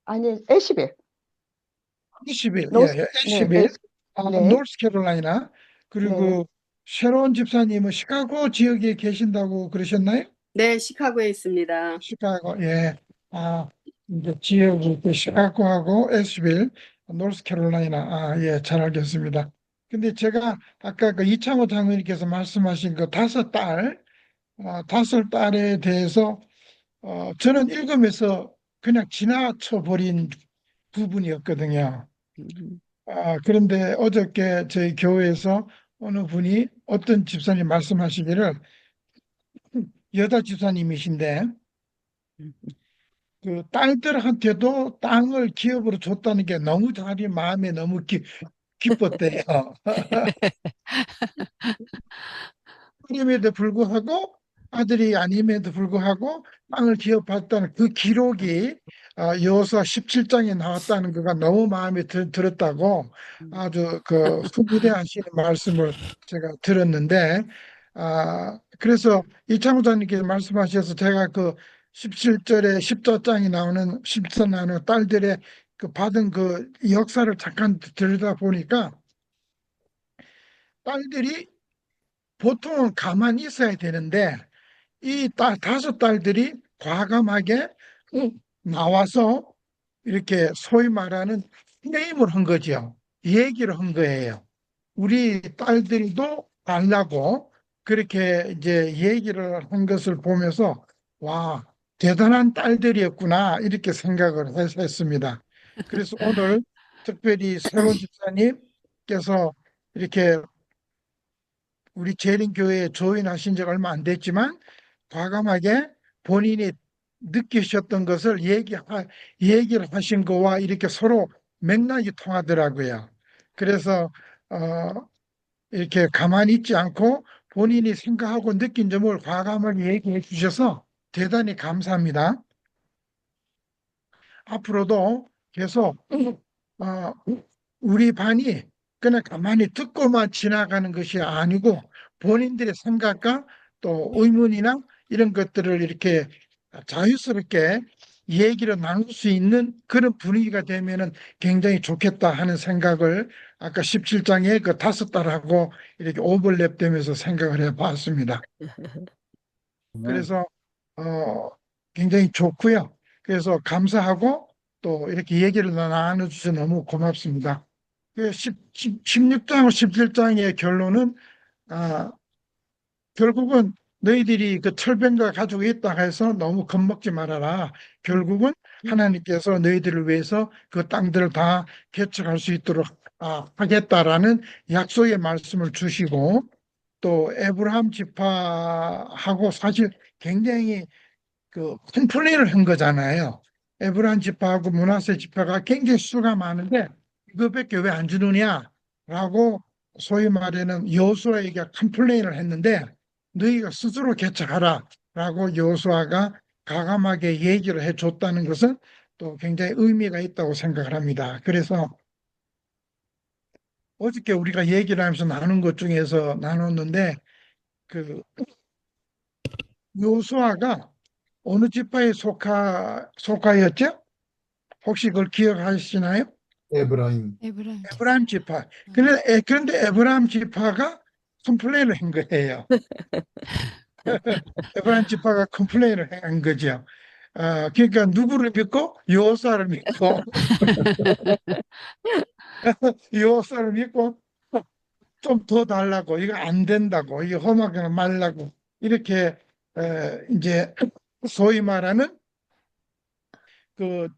아니, 애쉬빌. 20일, 노스, 예, 네, 20일, 네, 노스캐롤라이나, 네. 그리고 쉐론 집사님은 시카고 지역에 계신다고 그러셨나요? 네, 시카고에 있습니다. 시카고, 예. 이제 지역이 그 시카고하고 에스빌, 노스캐롤라이나, 예, 잘 알겠습니다. 근데 제가 아까 그 이창호 장로님께서 말씀하신 그 5딸, 5딸에 대해서, 저는 읽으면서 그냥 지나쳐 버린 부분이었거든요. 그런데 어저께 저희 교회에서 어느 분이 어떤 집사님 말씀하시기를 여자 집사님이신데 그 딸들한테도 땅을 기업으로 줬다는 게 너무 자기 마음에 너무 기뻤대요. 아님에도 불구하고 아들이 아님에도 불구하고 땅을 기업했다는 그 기록이 여호수아 17장에 나왔다는 거가 너무 마음에 들었다고 아주 그 후무대하시는 말씀을 제가 들었는데 그래서 이창호자님께서 말씀하셔서 제가 그 17절에 14장이 나오는 10선 나오는 딸들의 그 받은 그 역사를 잠깐 들여다 보니까 딸들이 보통은 가만히 있어야 되는데 이 5딸들이 과감하게 나와서 이렇게 소위 말하는 게임을 한 거죠. 얘기를 한 거예요. 우리 딸들도 달라고 그렇게 이제 얘기를 한 것을 보면서 와, 대단한 딸들이었구나 이렇게 생각을 했습니다. 그래서 오늘 특별히 새로운 집사님께서 이렇게 우리 재림교회에 조인하신 지 얼마 안 됐지만 과감하게 본인이 느끼셨던 것을 얘기를 하신 거와 이렇게 서로 맥락이 통하더라고요. 그래서 이렇게 가만히 있지 않고 본인이 생각하고 느낀 점을 과감하게 얘기해 주셔서 대단히 감사합니다. 앞으로도 계속 어, 우리 반이 그냥 가만히 듣고만 지나가는 것이 아니고 본인들의 생각과 또 의문이나 이런 것들을 이렇게 자유스럽게 얘기를 나눌 수 있는 그런 분위기가 되면은 굉장히 좋겠다 하는 생각을 아까 17장에 그 5딸하고 이렇게 오버랩 되면서 생각을 해 봤습니다. 아멘. 그래서 어, 굉장히 좋고요. 그래서 감사하고 또 이렇게 얘기를 나눠주셔서 너무 고맙습니다. 그 16장, 17장의 결론은, 아, 결국은 너희들이 그 철병과 가지고 있다 해서 너무 겁먹지 말아라. 결국은 하나님께서 너희들을 위해서 그 땅들을 다 개척할 수 있도록 하겠다라는 약속의 말씀을 주시고, 또 에브라함 지파하고 사실 굉장히 그 컴플레인을 한 거잖아요. 에브라임 지파하고 므낫세 지파가 굉장히 수가 많은데 이거밖에 왜 안 주느냐라고 소위 말하는 여호수아에게 컴플레인을 했는데 너희가 스스로 개척하라라고 여호수아가 가감하게 얘기를 해줬다는 것은 또 굉장히 의미가 있다고 생각을 합니다. 그래서 어저께 우리가 얘기를 하면서 나눈 것 중에서 나눴는데 그 여호수아가 어느 지파에 속하였죠? 혹시 그걸 기억하시나요? 에브라임. 에브라임 지파. 그런데 에브라임 지파가 컴플레인을 한 거예요. 에브라임 지파가 컴플레인을 한 거죠. 그러니까 누구를 믿고? 여호수아를 믿고 여호수아를 믿고 좀 더 달라고, 이거 안 된다고, 이거 험하게 말라고 이렇게 이제 소위 말하는 그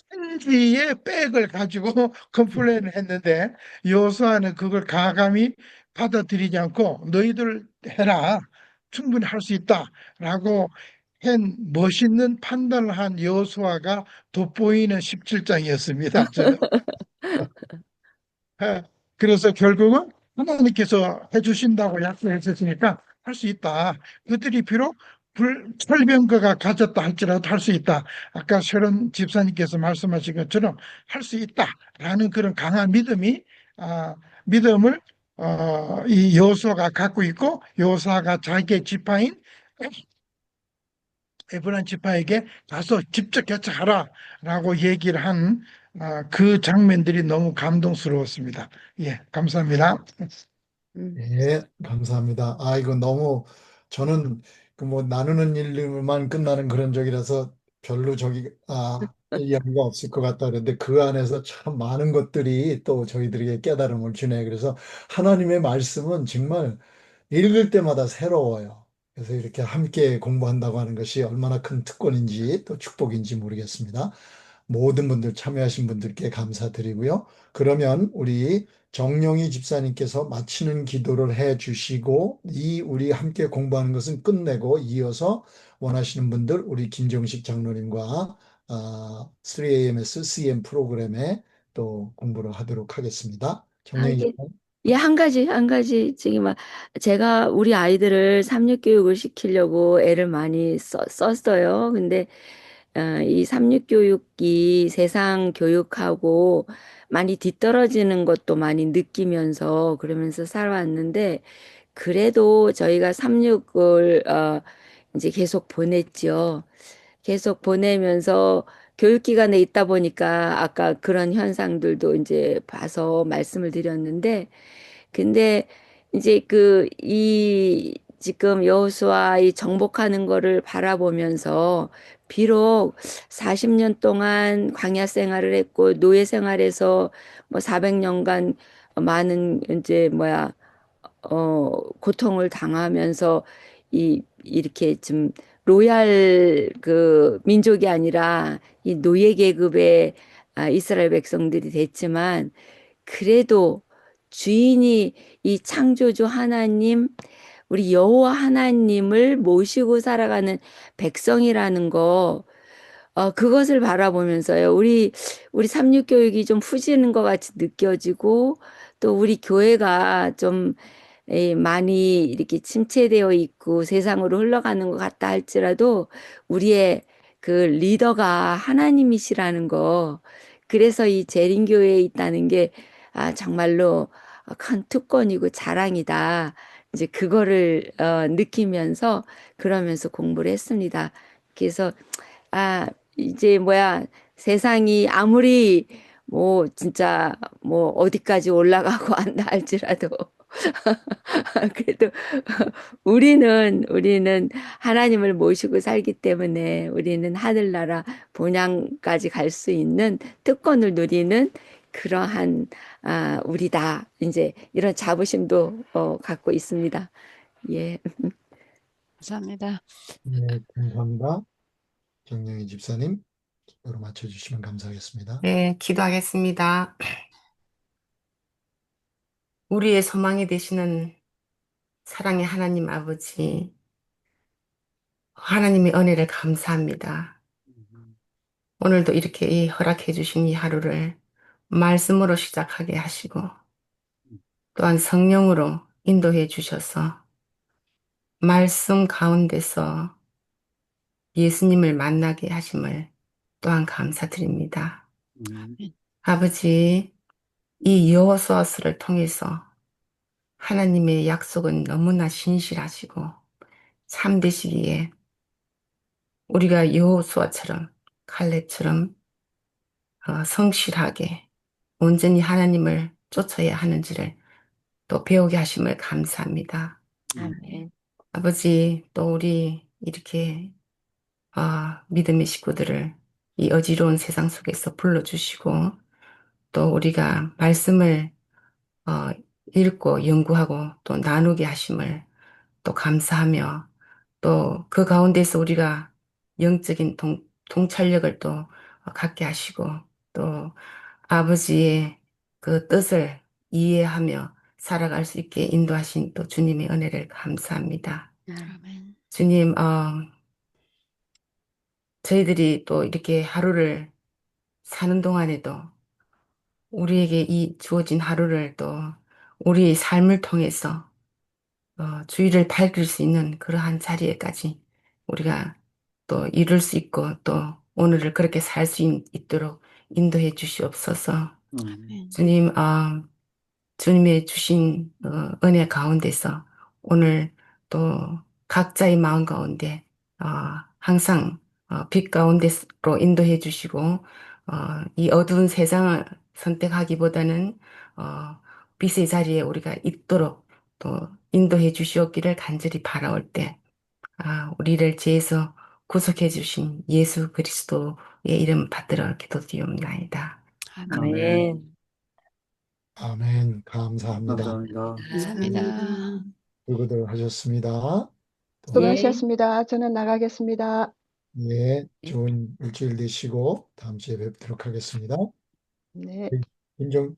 천지의 백을 가지고 컴플레인을 했는데 여호수아는 그걸 가감히 받아들이지 않고 너희들 해라, 충분히 할 수 있다라고 한 멋있는 판단을 한 여호수아가 돋보이는 17장이었습니다. 저는 그래서 결국은 하나님께서 해주신다고 약속했으니까 할 수 있다. 그들이 비록 철병거가 가졌다 할지라도 할 수 있다. 아까 셔런 집사님께서 말씀하신 것처럼 할 수 있다라는 그런 강한 믿음을 이 여호수아가 갖고 있고, 여호수아가 자기의 지파인 에브라임 지파에게 가서 직접 개척하라라고 얘기를 한 그 장면들이 너무 감동스러웠습니다. 예, 감사합니다. 네, 감사합니다. 이거 너무 저는 그 뭐 나누는 일만 끝나는 그런 적이라서 별로 이야기가 없을 것 같다 그랬는데 그 안에서 참 많은 것들이 또 저희들에게 깨달음을 주네. 그래서 하나님의 말씀은 정말 읽을 때마다 새로워요. 그래서 이렇게 함께 공부한다고 하는 것이 얼마나 큰 특권인지 또 축복인지 모르겠습니다. 모든 분들 참여하신 분들께 감사드리고요. 그러면 우리 정영희 집사님께서 마치는 기도를 해 주시고 우리 함께 공부하는 것은 끝내고 이어서 원하시는 분들 우리 김정식 장로님과 3AMS CM 프로그램에 또 공부를 하도록 하겠습니다. 정영희 예, 집사님. 예, 한 가지, 제가 우리 아이들을 삼육교육을 시키려고 애를 많이 썼어요. 근데, 이 삼육교육이 세상 교육하고 많이 뒤떨어지는 것도 많이 느끼면서 그러면서 살아왔는데, 그래도 저희가 삼육을, 이제 계속 보냈죠. 계속 보내면서 교육기관에 있다 보니까 아까 그런 현상들도 이제 봐서 말씀을 드렸는데, 근데 이제 지금 여호수아 이 정복하는 거를 바라보면서 비록 40년 동안 광야 생활을 했고 노예 생활에서 뭐 400년간 많은 이제 고통을 당하면서 이렇게 좀 로얄 그 민족이 아니라 이 노예 계급의 이스라엘 백성들이 됐지만 그래도 주인이 이 창조주 하나님, 우리 여호와 하나님을 모시고 살아가는 백성이라는 거, 그것을 바라보면서요. 우리 삼육 교육이 좀 후지는 것 같이 느껴지고, 또 우리 교회가 좀 많이 이렇게 침체되어 있고 세상으로 흘러가는 것 같다 할지라도 우리의 그 리더가 하나님이시라는 거, 그래서 이 재림교회에 있다는 게 정말로 큰 특권이고 자랑이다. 이제 그거를 느끼면서 그러면서 공부를 했습니다. 그래서 이제 세상이 아무리 뭐 진짜 뭐 어디까지 올라가고 한다 할지라도 그래도 우리는 하나님을 모시고 살기 때문에 우리는 하늘나라 본향까지 갈 수 있는 특권을 누리는 그러한 우리다 이제 이런 자부심도 갖고 있습니다. 예. 감사합니다. 네, 감사합니다. 정영희 집사님, 기도로 맞춰주시면 감사하겠습니다. 네, 기도하겠습니다. 우리의 소망이 되시는 사랑의 하나님 아버지, 하나님의 은혜를 감사합니다. 오늘도 이렇게 이 허락해 주신 이 하루를 말씀으로 시작하게 하시고 또한 성령으로 인도해 주셔서 말씀 가운데서 예수님을 만나게 하심을 또한 감사드립니다. 아멘. 아버지, 이 여호수아서를 통해서 하나님의 약속은 너무나 신실하시고 참되시기에 우리가 여호수아처럼 칼렙처럼 성실하게 온전히 하나님을 쫓아야 하는지를 또 배우게 하심을 감사합니다. 아멘. 아버지, 또 우리 이렇게 믿음의 식구들을 이 어지러운 세상 속에서 불러주시고 또 우리가 말씀을 읽고 연구하고 또 나누게 하심을 또 감사하며 또 그 가운데서 우리가 영적인 통찰력을 또 갖게 하시고 또 아버지의 그 뜻을 이해하며 살아갈 수 있게 인도하신 또 주님의 은혜를 감사합니다. 아멘. 주님, 저희들이 또 이렇게 하루를 사는 동안에도 우리에게 이 주어진 하루를 또 우리의 삶을 통해서 주의를 밝힐 수 있는 그러한 자리에까지 우리가 또 이룰 수 있고 또 오늘을 그렇게 살 수 있도록 인도해 주시옵소서. 아멘. 주님, 주님의 주신 은혜 가운데서 오늘 또 각자의 마음 가운데 항상 빛 가운데로 인도해 주시고 이 어두운 세상을 선택하기보다는 빛의 자리에 우리가 있도록 또 인도해 주시옵기를 간절히 바라올 때 우리를 죄에서 구속해 주신 예수 그리스도의 이름 받들어 기도드리옵나이다. 아멘. 아멘. 아멘. 감사합니다. 감사합니다. 감사합니다. 수고들 하셨습니다. 또, 수고하셨습니다. 저는 나가겠습니다. 예, 좋은 일주일 되시고 다음 주에 뵙도록 하겠습니다. 네. 김정,